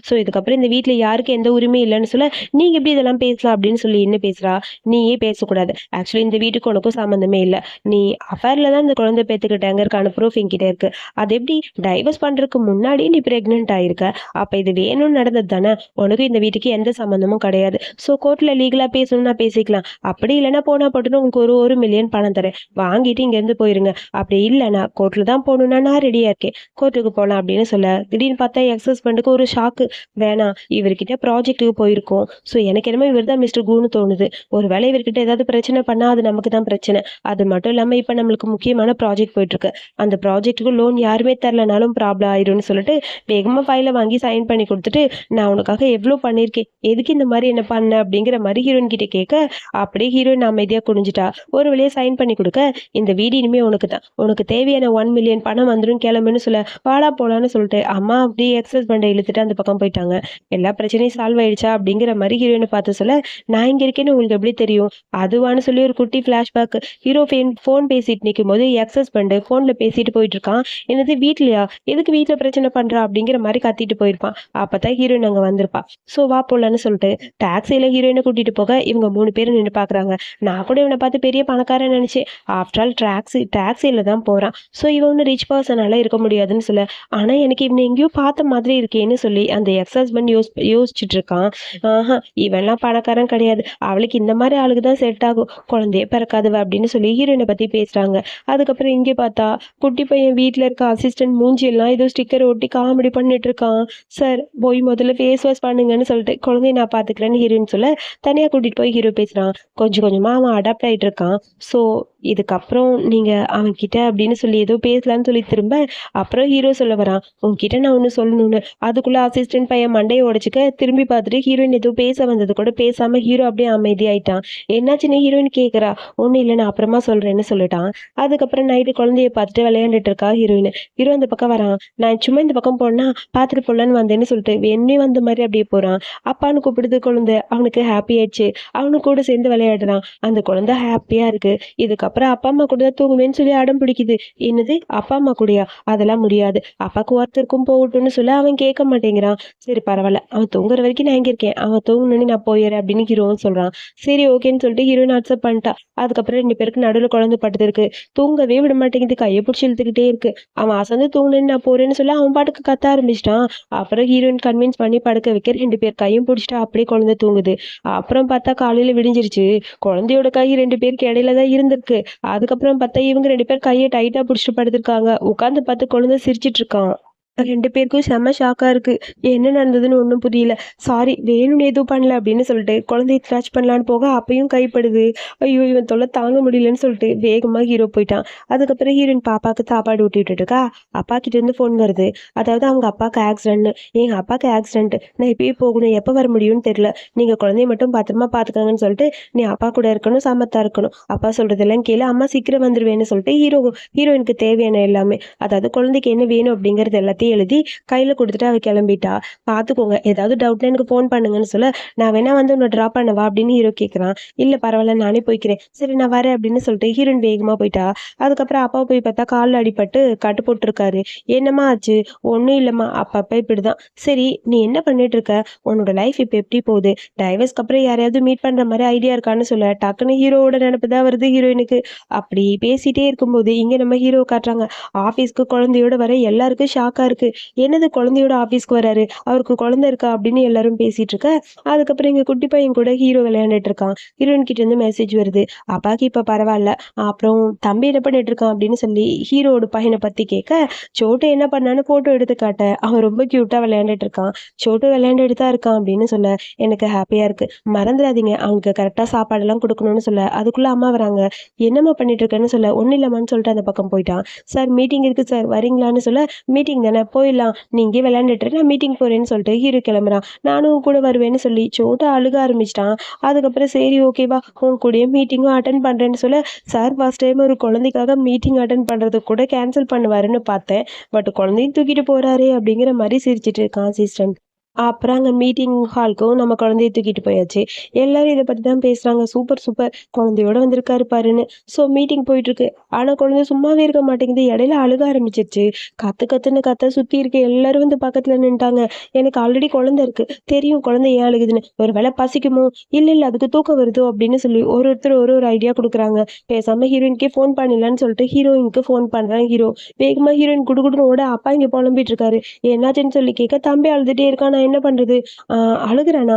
ஸோ இதுக்கப்புறம் இந்த வீட்ல யாருக்கும் எந்த உரிமையும் இல்லன்னு சொல்ல, "நீங்க எப்படி இதெல்லாம் பேசலாம்?" அப்படின்னு சொல்லி என்ன பேசுறா. "நீயே பேசக்கூடாது. ஆக்சுவலி இந்த வீட்டுக்கும் உனக்கும் சம்மந்தமே இல்ல. நீ அஃபேர்ல தான் இந்த குழந்தை பெத்துக்கிட்டங்கிறதுக்கான ப்ரூஃப் என்கிட்ட இருக்கு. அது எப்படி டைவர்ஸ் பண்றதுக்கு முன்னாடியே நீ பிரெக்னன்ட் ஆயிருக்க. அப்ப இது வேணும்னு நடந்தது தானே. உனக்கும் இந்த வீட்டுக்கு எந்த சம்மந்தமும் கிடையாது. ஸோ கோர்ட்ல லீகலா பேசணும்னா பேசிக்கலாம். அப்படி இல்லைன்னா போனா போட்டுன்னு உங்களுக்கு ஒரு 1,000,000 பணம் தரேன். வாங்கிட்டு இங்கேருந்து போயிருங்க. அப்படி இல்லைன்னா கோர்ட்ல தான் போகணும்னா நான் ரெடியா இருக்கேன். கோர்ட்டுக்கு போலாம்" அப்படின்னு சொல்ல, திடீர்னு பார்த்தா எக்ஸ் ஹஸ்பண்டுக்கு ஒரு ஷாக்கு. "வேணாம், இவர்கிட்ட ப்ராஜெக்ட்டுக்கு போயிருக்கோம். ஸோ எனக்கு என்னமோ இவர் தான் மிஸ்டர் குன்னு தோணுது. ஒரு வேளை இவர்கிட்ட ஏதாவது பிரச்சனை பண்ணா அது நமக்கு தான் பிரச்சனை. அது மட்டும் இல்லாம இப்ப நம்மளுக்கு முக்கியமான ப்ராஜெக்ட் போயிட்டுருக்கு. அந்த ப்ராஜெக்ட்டுக்கு லோன் யாருமே தரலனாலும் ப்ராப்ளம் ஆயிரும்னு சொல்லிட்டு, வேகமா ஃபைல வாங்கி சைன் பண்ணி குடுத்துட்டு, "நான் உனக்காக எவ்ளோ பண்ணியிருக்கேன். எதுக்கு இந்த மாரி என்ன பண்ண?" அப்படிங்கிற மாரி ஹீரோயின் கிட்ட கேட்க, அப்படியே ஹீரோயின் அமைதியா குனிஞ்சுட்டா. ஒரு வழியா சைன் பண்ணி குடுக்க, "இந்த வீடு இனிமே உனக்கு தான். உனக்கு தேவையான 1,000,000 பணம் வந்துரும் கிளம்புன்னு" சொல்ல, "வாடா போலான்னு" சொல்லிட்டு அம்மா அப்படியே எக்ஸ் ஹஸ்பண்ட இழுத்துட்டு அந்த பக்கம் போயிட்டாங்க. எல்லா பிரச்சனையும் சால்வ் ஆயிடுச்சா அப்படிங்கிற மாரி ஹீரோயின பார்த்து சொல்ல, "நான் இங்க இருக்கேன்னு உங்களுக்கு எப்படி தெரியும்?" அதுவான்னு சொல்லி ஒரு குட்டி ஃபிளாஷ்பேக். ஹீரோ ஃபோன் பேசிட்டு நிக்கும்போது எக்ஸ் ஹஸ்பண்ட் ஃபோன்ல பேசிட்டு போயிட்டு இருக்கான். "என்னது வீட்லயா? எதுக்கு வீட்ல பிரச்சனை பண்றா?" அப்படிங்கிற மாரி கத்திட்டு போயிருப்பான். அப்பதான் ஹீரோயின் அங்க வந்திருப்பா. ஸோ வா போலான்னு சொல்லிட்டு டாக்ஸில ஹீரோயின கூட்டிட்டு போக இவங்க 3 பேரும் நின்னு பார்க்குறாங்க. நான் கூட இவன பார்த்து பெரிய பணக்காரன்னு நெனச்சேன். ஆஃப்டர் ஆல் டாக்ஸில தான் போறான். ஸோ இவன் ஒண்ணும் ரிச் பெர்சனால இருக்க முடியாதுன்னு சொல்ல, ஆனா எனக்கு இவன எங்கேயோ பார்த்த மாதிரி இருக்கேன்னு சொல்லி அந்த எக்ஸ் ஹஸ்பண்ட் யோசிச்சுட்டு இருக்கான். ஆஹா, இவன்லாம் பணக்காரன் கிடையாது. அவளுக்கு இந்த மாரி ஆளுக்கு தான் செட் ஆகும். குழந்தையே பிறக்காதவ அப்படின்னு சொல்லி ஹீரோயின பத்தி பேசுறாங்க. அதுக்கப்புறம் இங்க பார்த்தா, குட்டி பையன் வீட்ல இருக்க அசிஸ்டன்ட் மூஞ்சியெல்லாம் ஏதோ ஸ்டிக்கர் ஒட்டி காமெடி பண்ணிட்டு இருக்கான். "சார் போய் முதல்ல ஃபேஸ் வாஷ் பண்ணுங்கன்னு" சொல்லிட்டு, "குழந்தைய நான் பார்த்துக்கிறேன்னு" ஹீரோயின் சொல்ல, தனியா கூட்டிட்டு போய் ஹீரோ பேசுறான். கொஞ்சம் கொஞ்சமா அவன் அடாப்ட் ஆயிட்டு இருக்கான். ஸோ இதுக்கப்புறம் நீங்க அவன்கிட்ட அப்படின்னு சொல்லி ஏதோ பேசலான்னு சொல்லி திரும்ப, அப்புறம் ஹீரோ சொல்ல வரான், "உன்கிட்ட நான் ஒண்ணு சொல்லணும்னு." அதுக்குள்ள அசிஸ்டன்ட் பையன் மண்டைய உடைச்சுக்க, திரும்பி பார்த்துட்டு ஹீரோயின் ஏதோ பேச வந்தது கூட பேசாம ஹீரோ அப்படியே அமைதியாயிட்டான். "என்னாச்சுன்னு?" ஹீரோயின் கேட்குறா. "ஒண்ணும் இல்ல, நான் அப்புறமா சொல்றேன்னு" சொல்லிட்டான். அதுக்கப்புறம் நைட்டு குழந்தைய பார்த்துட்டு விளையாண்டுட்டு இருக்கா ஹீரோயின். ஹீரோ இந்த பக்கம் வரான். "நான் சும்மா இந்த பக்கம் போனா பார்த்துட்டு போலான்னு வந்தேன்னு" சொல்லிட்டு வேணும்னே வந்த மாதிரி அப்படியே போறான். அப்பான்னு கூப்பிடுது குழந்தை. அவனுக்கு ஹாப்பி ஆயிடுச்சு. அவனும் கூட சேர்ந்து விளையாடுறான். அந்த குழந்தை ஹாப்பியா இருக்கு. இதுக்கப்புறம் அப்பா அம்மா கூட தான் தூங்குவேன்னு சொல்லி அடம் பிடிக்குது. "என்னது அப்பா அம்மா கூடயா? அதெல்லாம் முடியாது. அப்பாவுக்கு ஒர்க் இருக்கும் போகட்டும்னு" சொல்ல அவன் கேட்க மாட்டேங்கிறான். "சரி பரவாயில்ல. அவன் தூங்குற வரைக்கும் நான் இங்க இருக்கேன். அவன் தூங்குனோனே நான் போயிடுறேன்" அப்படின்னு ஹீரோவும் சொல்றான். சரி ஓகேன்னு சொல்லிட்டு ஹீரோயின் அக்செப்ட் பண்ணிட்டா. அதுக்கப்புறம் 2 பேருக்கு நடுவுல குழந்தை படுத்திருக்கு. தூங்கவே விட மாட்டேங்குது. கைய பிடிச்சு இழுத்துக்கிட்டே இருக்கு. அவன் அசந்து தூங்குனேன்னு நான் போறேன்னு சொல்லி அவன் பாட்டுக்கு கத்த ஆரம்பிச்சிட்டான். அப்புறம் ஹீரோயின் கன்வின்ஸ் பண்ணி படுக்க வைக்க 2 பேர் கையும் பிடிச்சிட்டு அப்படியே குழந்தை தூங்குது. அப்புறம் பார்த்தா காலையில விடிஞ்சிருச்சு. குழந்தையோட கை 2 பேருக்கு இடையில தான் இருந்திருக்கு. அதுக்கப்புறம் பார்த்தா இவங்க 2 பேர் கைய டைட்டா பிடிச்சிட்டு படுத்திருக்காங்க. உட்கார்ந்து பார்த்து குழந்தை சிரிச்சிட்டு இருக்கான். 2 பேருக்கும் செம்ம ஷாக்கா இருக்கு. என்ன நடந்ததுன்னு ஒண்ணும் புரியல. சாரி வேணும்னே எதுவும் பண்ணல அப்படின்னு சொல்லிட்டு குழந்தைய ஸ்க்ராட்ச் பண்ணலான்னு போக அப்பயும் கைப்படுது. ஐயோ! இவன் தொல்ல தாங்க முடியலன்னு சொல்லிட்டு வேகமா ஹீரோ போயிட்டான். அதுக்கப்புறம் ஹீரோயின் பாப்பாக்கு சாப்பாடு ஊட்டி விட்டுட்டு இருக்கா. அப்பா கிட்டேருந்து ஃபோன் வருது. அதாவது அவங்க அப்பாக்கு ஆக்சிடென்ட்னு. எங்க அப்பாக்கு ஆக்சிடென்ட். நான் இப்பயே போகணும். எப்ப வர முடியும்னு தெரியல. நீங்க குழந்தைய மட்டும் பத்திரமா பார்த்துக்கங்கன்னு சொல்லிட்டு, நீ அப்பா கூட இருக்கணும், சமத்தா இருக்கணும். அப்பா சொல்றதெல்லாம் கேளு. அம்மா சீக்கிரம் வந்துருவேன்னு சொல்லிட்டு ஹீரோயினுக்கு தேவையான எல்லாமே அதாவது குழந்தைக்கு என்ன வேணும் அப்படிங்கிறது எல்லாத்தையும் எழுதி கையில குடுத்துட்டு அவ கிளம்பிட்டா. "பாத்துக்கோங்க. ஏதாவது டவுட்னா எனக்கு ஃபோன் பண்ணுங்கன்னு" சொல்ல, "நான் வேணா வந்து உன்ன ட்ராப் பண்ணவா?" அப்படின்னு ஹீரோ கேட்குறான். "இல்ல பரவால்ல நானே போய்க்கிறேன்." "சரி நான் வரேன்" அப்படின்னு சொல்லிட்டு ஹீரோயின் வேகமா போயிட்டா. அதுக்கப்புறம் அப்பா போய் பார்த்தா கால்ல அடிபட்டு கட்டு போட்டுருக்காரு. "என்னம்மா ஆச்சு?" "ஒண்ணும் இல்லம்மா. அப்பப்ப இப்படிதான்." "சரி நீ என்ன பண்ணிட்டு இருக்க? உன்னோட லைஃப் இப்ப எப்படி போகுது? டைவர்ஸ்க்கு அப்புறம் யாரையாவது மீட் பண்ற மாரி ஐடியா இருக்கான்னு" சொல்ல, டக்குன்னு ஹீரோவோட நெனப்பு தான் வருது ஹீரோயினுக்கு. அப்படி பேசிட்டே இருக்கும்போது இங்க நம்ம ஹீரோ காட்டுறாங்க. ஆஃபீஸ்க்கு குழந்தையோட வர எல்லாருக்கும் ஷாக்கா இருக்கு. என்னது குழந்தையோட ஆஃபீஸ்க்கு வராரு? அவருக்கு குழந்தை இருக்கா? அப்படின்னு எல்லாரும் பேசிட்டு இருக்க, அதுக்கப்புறம் இங்க குட்டி பையன் கூட ஹீரோ விளையாண்டுட்டு இருக்கான். ஹீரோயின் கிட்ட இருந்து மெசேஜ் வருது. அப்பாக்கு இப்ப பரவால்ல. அப்புறம் தம்பி என்ன பண்ணிட்டு இருக்கான்? அப்படின்னு சொல்லி ஹீரோவோட பையன பத்தி கேட்க, சோட்டு என்ன பண்ணான்னு ஃபோட்டோ எடுத்து காட்ட, அவன் ரொம்ப கியூட்டா விளையாண்டுட்டு இருக்கான். சோட்டு விளையாண்டுட்டு தான் இருக்கான் அப்படின்னு சொல்ல, எனக்கு ஹாப்பியா இருக்கு. மறந்துடாதீங்க அவனுக்கு கரெக்ட்டா சாப்பாடெல்லாம் குடுக்கணும்னு சொல்ல, அதுக்குள்ள அம்மா வராங்க. என்னம்மா பண்ணிட்டு இருக்கன்னு சொல்ல, ஒண்ணும் இல்லம்மான்னு சொல்லிட்டு அந்த பக்கம் போயிட்டான். சார் மீட்டிங் இருக்கு சார் வரீங்களான்னு சொல்ல, மீட்டிங் தானே போயிடலாம். நீ இங்கேயே விளையாண்டுட்டு இரு, நான் மீட்டிங் போறேன்னு சொல்லிட்டு ஹீரோ கிளம்புறான். நானும் உன் கூட வருவேன்னு சொல்லி சோட்டா அழுக ஆரம்பிச்சிட்டான். அதுக்கப்புறம் சரி ஓகேவா உன் கூடயே மீட்டிங்கும் அட்டென்ட் பண்றேன்னு சொல்ல, சார் ஃபர்ஸ்ட் டைம் ஒரு குழந்தைக்காக மீட்டிங் அட்டென்ட் பண்றது கூட கேன்சல் பண்ணுவாருன்னு பார்த்தேன். பட் குழந்தையும் தூக்கிட்டு போறாரே அப்படிங்கிற மாதிரி சிரிச்சிட்டு இருக்கான் அசிஸ்டன்ட். அப்புறம் அங்க மீட்டிங் ஹாலுக்கும் நம்ம குழந்தைய தூக்கிட்டு போயாச்சு. எல்லாரும் இத பத்தி தான் பேசுறாங்க. Super, super. குழந்தையோட வந்திருக்காரு பாருன்னு. ஸோ மீட்டிங் போயிட்டுருக்கு. ஆனா குழந்தை சும்மாவே இருக்க மாட்டேங்குது. இடையில அழுக ஆரம்பிச்சிருச்சு. கத்து கத்துன்னு கத்த சுத்தி இருக்க எல்லாரும் வந்து பக்கத்துல நின்னுட்டாங்க. எனக்கு ஆல்ரெடி குழந்தை இருக்கு. தெரியும் குழந்தை ஏன் அழுகுதுன்னு. ஒரு வேளை பசிக்குமோ? இல்ல, இல்ல அதுக்கு தூக்கம் வருதோ அப்படின்னு சொல்லி ஒருத்தர் ஒரு ஐடியா குடுக்குறாங்க. பேசாம ஹீரோயினுக்கே ஃபோன் பண்ணிடலான்னு சொல்லிட்டு ஹீரோயினுக்கு ஃபோன் பண்றான் ஹீரோ. வேகமா ஹீரோயின் குடுகுடுன்னு ஓட அப்பா இங்க புலம்பிட்டு இருக்காரு. என்னாச்சுன்னு சொல்லி கேட்க, தம்பி அழுதுட்டே இருக்கான். நான் என்ன பண்றது? அ அழுகுறானா?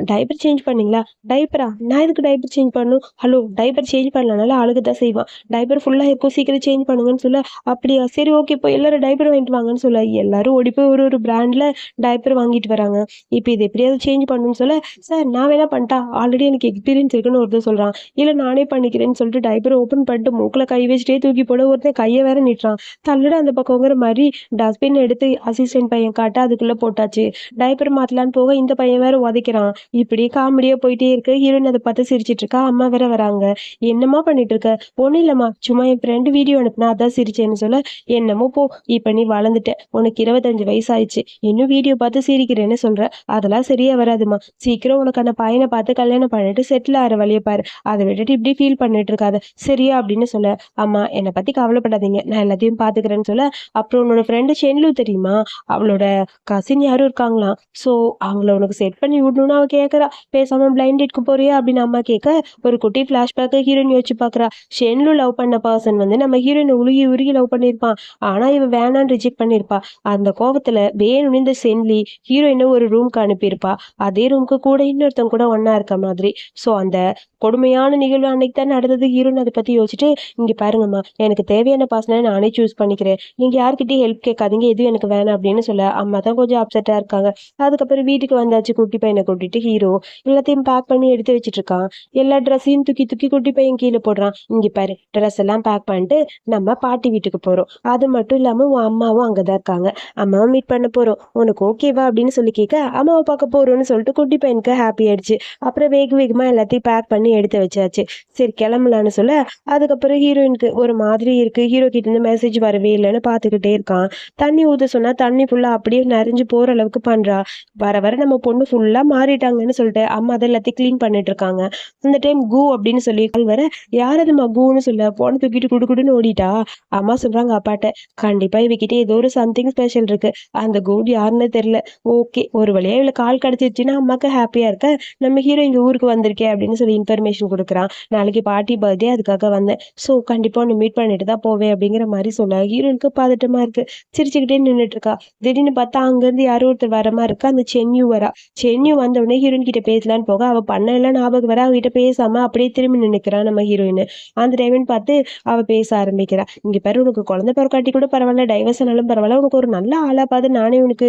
டைப்பர் சேஞ்ச் பண்ணீங்களா? டைப்பரா? நான் எதுக்கு டைப்பர் சேஞ்ச் பண்ணணும்? ஹலோ டைப்பர் சேஞ்ச் பண்ணலனாலும் அழுகத்தான் செய்வான். டைப்பர் ஃபுல்லா இருக்கும் சீக்கிரம் சேஞ்ச் பண்ணுங்கன்னு சொல்ல, அப்படியா? சரி ஓகே இப்போ எல்லாரும் டைப்பர் வாங்கிட்டு வாங்கன்னு சொல்ல, எல்லாரும் ஓடி போய் ஒரு ஒரு பிராண்ட்ல டைப்பர் வாங்கிட்டு வராங்க. இப்ப இது எப்படியாவது சேஞ்ச் பண்ணணும்னு சொல்ல, சார் நான் வேணா பண்ணட்டா? ஆல்ரெடி எனக்கு எக்ஸ்பீரியன்ஸ் இருக்குன்னு ஒருத்தன் சொல்றான். இல்ல நானே பண்ணிக்கிறேன்னு சொல்லிட்டு டைப்பர் ஓப்பன் பண்ணிட்டு மூக்குல கை வச்சுட்டே தூக்கி போட ஒருத்தன் கைய வேற நீட்டுறான். தள்ளுடா அந்த பக்கங்கிற மாரி டஸ்ட்பின் எடுத்து அசிஸ்டன்ட் பையன் காட்ட அதுக்குள்ள போட்டாச்சு. டைப்பர் மாத்தலான்னு போக இந்த பையன் வேற உதைக்கிறான். இப்படியே காமெடியா போயிட்டே இருக்கு. ஹீரோயின் அத பார்த்து சிரிச்சிட்டு இருக்கா. அம்மா வேற வராங்க. "என்னம்மா பண்ணிட்டு இருக்க?" "ஒண்ணும் இல்லம்மா. சும்மா என் ஃப்ரெண்ட் வீடியோ அனுப்புனா அதான் சிரிச்சேன்னு" சொல்ல, "என்னமோ போ. இப்ப நீ வளர்ந்துட்ட. உனக்கு 25 வயசு ஆயிடுச்சு. இன்னும் வீடியோ பார்த்து சிரிக்கிறேன்னு சொல்ற. அதெல்லாம் சரியா வராதும்மா. சீக்கிரம் உனக்கான பையன பார்த்து கல்யாணம் பண்ணிட்டு செட்டில் ஆகுற வழிய பாரு. அத விட்டுட்டு இப்படி ஃபீல் பண்ணிட்டு இருக்காத. சரியா?" அப்படின்னு சொல்ல, "அம்மா என்ன பத்தி கவலைப்படாதீங்க. நான் எல்லாத்தையும் பார்த்துக்கிறேன்னு" சொல்ல, "அப்புறம் உன்னோட ஃப்ரெண்டு ஷென்லு தெரியுமா? அவளோட கசின் யாரும் இருக்காங்களாம். ஸோ அவங்கள உனக்கு செட் பண்ணி விடணும்னு அவ கேட்குறா. பேசாம பிளைண்ட் டேட்க்கு போறியா? அப்படின்னு அம்மா கேட்க, ஒரு குட்டி ஃப்ளாஷ்பேக்க ஹீரோயின் யோசிச்சு பார்க்குறா. ஷென்லு லவ் பண்ண பர்சன் வந்து நம்ம ஹீரோயின உருகி உருகி லவ் பண்ணியிருப்பான். ஆனா இவ வேணான்னு ரிஜெக்ட் பண்ணியிருப்பா. அந்த கோவத்துல வேணும்னே இந்த சென்லி ஹீரோயின ஒரு ரூம்க்கு அனுப்பியிருப்பா. அதே ரூம்க்கு கூட இன்னொருத்தவங்க கூட ஒண்ணா இருக்க மாதிரி. ஸோ அந்த கொடுமையான நிகழ்வு அன்னைக்கு தான் நடந்தது. ஹீரோயின் அத பத்தி யோசிச்சுட்டு, "இங்க பாருங்கம்மா, எனக்கு தேவையான பர்சன நானே சூஸ் பண்ணிக்கிறேன். நீங்க யார்கிட்டயும் ஹெல்ப் கேட்காதீங்க. எதுவும் எனக்கு வேணாம்" அப்படின்னு சொல்ல, அம்மா தான் கொஞ்சம் அப்செட்டா இருக்காங்க. அதுக்கப்புறம் வீட்டுக்கு வந்தாச்சு குட்டி பையன கூட்டிட்டு ஹீரோ. எல்லாத்தையும் பேக் பண்ணி எடுத்து வச்சுட்டு இருக்கான். எல்லா ட்ரெஸ்ஸையும் தூக்கி தூக்கி குட்டி பையன் கீழ போடுறான். "இங்க பாரு ட்ரெஸ் எல்லாம் பேக் பண்ணிட்டு நம்ம பாட்டி வீட்டுக்கு போறோம். அது மட்டும் இல்லாம உன் அம்மாவும் அங்கதான் இருக்காங்க. அம்மாவ மீட் பண்ண போறோம். உனக்கு ஓகேவா?" அப்படின்னு சொல்லி கேட்க, அம்மாவ பார்க்க போறோம்னு சொல்லிட்டு குட்டி பையனுக்கு ஹாப்பி ஆயிடுச்சு. அப்புறம் வேக வேகமா எல்லாத்தையும் பேக் பண்ணி எடுத்து வச்சாச்சு. சரி கிளம்பலான்னு சொல்ல, அதுக்கப்புறம் ஹீரோயினுக்கு ஒரு மாதிரி இருக்கு. ஹீரோ கிட்ட இருந்து மெசேஜ் வரவே இல்லைன்னு பார்த்துக்கிட்டே இருக்கான். தண்ணி ஊத்த சொன்னா தண்ணி ஃபுல்லா அப்படியே நெறஞ்சு போற அளவுக்கு பண்றா. வர வர நம்ம பொண்ணு ஃபுல்லா மாறிட்டாங்கன்னு சொல்லிட்டு அம்மா அத எல்லாத்தையும் கிளீன் பண்ணிட்டு இருக்காங்க. இந்த டைம் கூ அப்படின்னு சொல்லி கால் வர, "யார் அதும்மா கூன்னு?" சொல்ல போன தூக்கிட்டு குடுகுடுன்னு ஓடிட்டா. அம்மா சொல்றாங்க அப்பாட்ட, "கண்டிப்பா இவகிட்ட ஏதோ ஒரு சம்திங் ஸ்பெஷல் இருக்கு. அந்த கூ யாருன்னு தெரியல. ஓகே ஒரு வழியா இவளுக்கு கால் கிடைச்சிருச்சுன்னா அம்மாக்கு ஹாப்பியா இருக்க. நம்ம ஹீரோ இங்க ஊருக்கு வந்திருக்கே" அப்படின்னு சொல்லி இன்ஃபர்மேஷன் குடுக்குறான். "நாளைக்கு பாட்டி பர்த்டே அதுக்காக வந்தேன். ஸோ கண்டிப்பா உன்ன மீட் பண்ணிட்டு தான் போவேன்" அப்படிங்கிற மாரி சொல்ல ஹீரோயினுக்கு பதட்டமா இருக்கு. சிரிச்சுக்கிட்டே நின்னுட்டு இருக்கா. திடீர்னு பார்த்தா அங்கருந்து யாரோ ஒருத்தர் வர மாரி மாதிரி இருக்கு. அந்த சென்யூ வரா. சென்யூ வந்த உடனே ஹீரோயின் கிட்ட பேசலான்னு போக அவ பண்ண எல்லாம் ஞாபகம் வர அவகிட்ட பேசாம அப்படியே திரும்பி நின்னுக்கிறான் நம்ம ஹீரோயின். அந்த டைம்னு பார்த்து அவ பேச ஆரம்பிக்கிறா. இங்க பாரு, உனக்கு குழந்தை பிறக்காட்டி கூட பரவாயில்ல, டைவர்ஸ் ஆனாலும் பரவாயில்ல, உனக்கு ஒரு நல்ல ஆளா பார்த்து நானே உனக்கு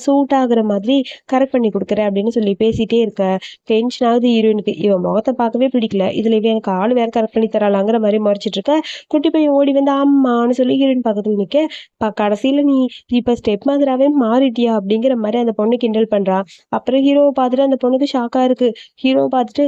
சூட் ஆகுற மாதிரி கரெக்ட் பண்ணி கொடுக்குறேன் அப்படின்னு சொல்லி பேசிட்டே இருக்க. டென்ஷன் ஆகுது ஹீரோயினுக்கு. இவன் முகத்தை பார்க்கவே பிடிக்கல, இதுல இவன் எனக்கு ஆள் வேற கரெக்ட் பண்ணி தராளாங்கிற மாதிரி மறைச்சிட்டு இருக்க. குட்டி பையன் ஓடி வந்து அம்மான்னு சொல்லி ஹீரோயின் பக்கத்துல நிக்க. கடைசியில நீ இப்ப ஸ்டெப் மாதிராவே மாறிட்டியா அப்படிங்கிற மாதிரி அந்த பொண்ணு கிண்டல் பண்றா. அப்புறம் ஹீரோவை பார்த்துட்டு அந்த பொண்ணுக்கு ஷாக்கா இருக்கு. ஹீரோவை பார்த்துட்டு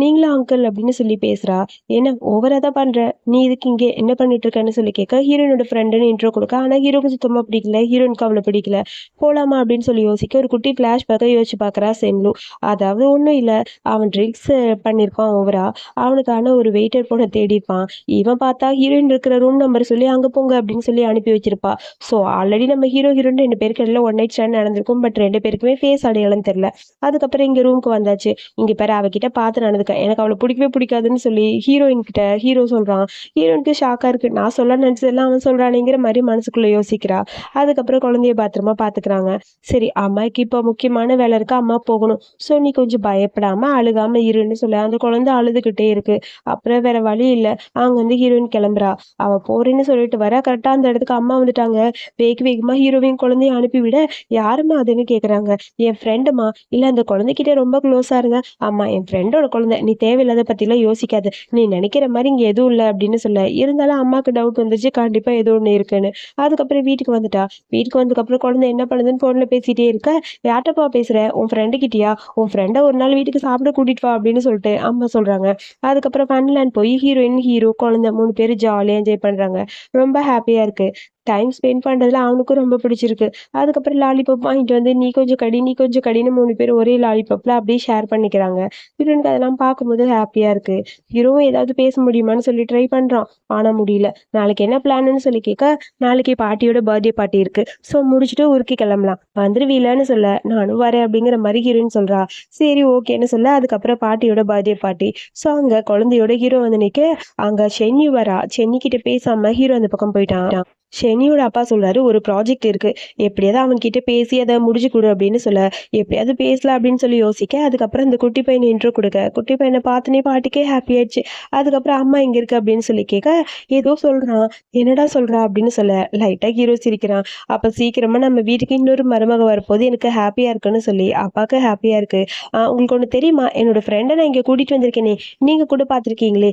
நீங்களா அங்கிள் அப்படின்னு சொல்லி பேசுறா. என்ன ஓவரா தான் பண்ற, நீ இதுக்கு இங்கே என்ன பண்ணிட்டு இருக்கன்னு சொல்லி கேட்க. ஹீரோயினோட ஃப்ரெண்டுன்னு இன்ட்ரோ கொடுக்க. ஆனா ஹீரோக்கு சுத்தமா பிடிக்கல, ஹீரோயினுக்கு அவ்வளவு பிடிக்கல. போலாமா அப்படின்னு சொல்லி யோசிக்க ஒரு குட்டி பிளாஷ் பேக்க யோசிச்சு பாக்குறா செம்லு. அதாவது ஒண்ணும் இல்ல, அவன் ட்ரிங்க்ஸ் பண்ணிருப்பான் ஓவரா. அவனுக்கான ஒரு வெயிட்டர் பொண்ணை தேடிப்பான். இவன் பார்த்தா ஹீரோயின் இருக்கிற ரூம் நம்பர் சொல்லி அங்க போங்க அப்படின்னு சொல்லி அனுப்பி வச்சிருப்பா. ஸோ ஆல்ரெடி நம்ம ஹீரோயின் 2 பேருக்கு எல்லாம் ஒன் நைட் ஸ்டாண்ட் நடந்திருக்கும். பட் 2 பேருக்குமே ஃபேஸ் அடையாளம் தெரியல. அதுக்கப்புறம் இங்க ரூமுக்கு வந்தாச்சு. இங்க பேர் அவகிட்ட பார்த்து நடந்துக்க, எனக்கு அவளை பிடிக்கவே பிடிக்காதுன்னு சொல்லி ஹீரோயின் கிட்ட ஹீரோ சொல்றான். ஹீரோயினுக்கு ஷாக்கா இருக்கு. நான் சொல்ல நினைச்சதெல்லாம் அவன் சொல்றானேங்கிற மாதிரி மனசுக்குள்ள யோசிக்கிறா. அதுக்கப்புறம் குழந்தைய பத்திரமா பாத்துக்கிறாங்க. சரி, அம்மாக்கு இப்போ முக்கியமான வேலை இருக்கு, அம்மா போகணும். ஸோ நீ கொஞ்சம் பயப்படாம அழுகாம இருன்னு சொல்ல. அந்த குழந்தை அழுதுகிட்டே இருக்கு. அப்புறம் வேற வழி இல்ல, அங்க வந்து ஹீரோயின் கிளம்புறா. அவ போறேன்னு சொல்லிட்டு வர கரெக்டா அந்த இடத்துக்கு அம்மா வந்துட்டாங்க. வேகமா ஹீரோயின் குழந்தைய அனுப்பிவிட, யாருமா அதுன்னு கேக்குறாங்க. என் ஃப்ரெண்டுமா. இல்ல, அந்த குழந்தைகிட்ட ரொம்ப க்ளோஸா இருங்க. ஆமா, என் ஃப்ரெண்டோட குழந்தை, நீ தேவையில்லாத பத்திலாம் யோசிக்காத, நீ நினைக்கிற மாதிரி இங்க எதுவும் இல்லை அப்படின்னு சொல்ல. இருந்தாலும் அம்மாக்கு டவுட் வந்துச்சு, கண்டிப்பா ஏதோ ஒண்ணு இருக்குன்னு. அதுக்கப்புறம் வீட்டுக்கு வந்துட்டா. வீட்டுக்கு வந்ததுக்கப்புறம் குழந்தை என்ன பண்ணுதுன்னு போன்ல பேசிட்டே இருக்க. யார்ட்டப்பா பேசுற, உன் ஃப்ரெண்டு கிட்டயா? உன் ஃப்ரெண்டை ஒரு நாள் வீட்டுக்கு சாப்பிட கூட்டிட்டு வா அப்படின்னு சொல்லிட்டு அம்மா சொல்றாங்க. அதுக்கப்புறம் ஃபன்லேண்ட் போய் ஹீரோயின் ஹீரோ குழந்தை 3 பேரும் ஜாலியா என்ஜாய் பண்றாங்க. ரொம்ப ஹாப்பியா இருக்கு. டைம் ஸ்பெண்ட் பண்றதுல அவனுக்கும் ரொம்ப பிடிச்சிருக்கு. அதுக்கப்புறம் லாலிபாப் வாங்கிட்டு வந்து நீ கொஞ்சம் கடி நீ கொஞ்சம் கடின்னு 3 பேரும் ஒரே லாலிபாப்ல அப்படியே ஷேர் பண்ணிக்கிறாங்க. ஹீரோனுக்கு அதெல்லாம் பார்க்கும்போது ஹாப்பியா இருக்கு. ஹீரோவும் ஏதாவது பேச முடியுமான்னு சொல்லி ட்ரை பண்றான். ஆனா முடியல. நாளைக்கு என்ன பிளான்னு சொல்லி கேட்க, நாளைக்கு பாட்டியோட பர்த்டே பார்ட்டி இருக்கு, ஸோ முடிச்சுட்டு ஊருக்கு கிளம்பலாம், வந்துருவீலன்னு சொல்ல. நானும் வரேன் அப்படிங்கிற மாதிரி ஹீரோயின் சொல்றா. சரி ஓகேன்னு சொல்ல. அதுக்கப்புறம் பாட்டியோட பர்த்டே பார்ட்டி. ஸோ அங்க குழந்தையோட ஹீரோ வந்து நிக்க. அங்க சென்னி வரா. சென்னி கிட்ட பேசாம ஹீரோ அந்த பக்கம் போயிட்டான். ஷெனியோட அப்பா சொல்றாரு, ஒரு ப்ராஜெக்ட் இருக்கு, எப்படியாவது அவன் கிட்ட பேசி அதை முடிச்சு கொடு அப்படின்னு சொல்ல. எப்படியாவது பேசலாம் அப்படின்னு சொல்லி யோசிக்க. அதுக்கப்புறம் இந்த குட்டி பையனை இன்ட்ரோ கொடுக்க. குட்டி பையனை பார்த்தனே பாட்டிக்கே ஹாப்பி ஆயிடுச்சு. அதுக்கப்புறம் அம்மா இங்க இருக்கு அப்படின்னு சொல்லி கேட்க, ஏதோ சொல்றான். என்னடா சொல்றா அப்படின்னு சொல்ல. லைட்டா ஹீரோ சிரிக்கிறான். அப்ப சீக்கிரமா நம்ம வீட்டுக்கு இன்னொரு மருமக வரப்போது, எனக்கு ஹாப்பியா இருக்குன்னு சொல்லி அப்பாவுக்கு ஹாப்பியா இருக்கு. உங்களுக்கு ஒண்ணு தெரியுமா, என்னோட ஃப்ரெண்டை நான் இங்க கூட்டிட்டு வந்திருக்கேனே, நீங்க கூட பாத்திருக்கீங்களே,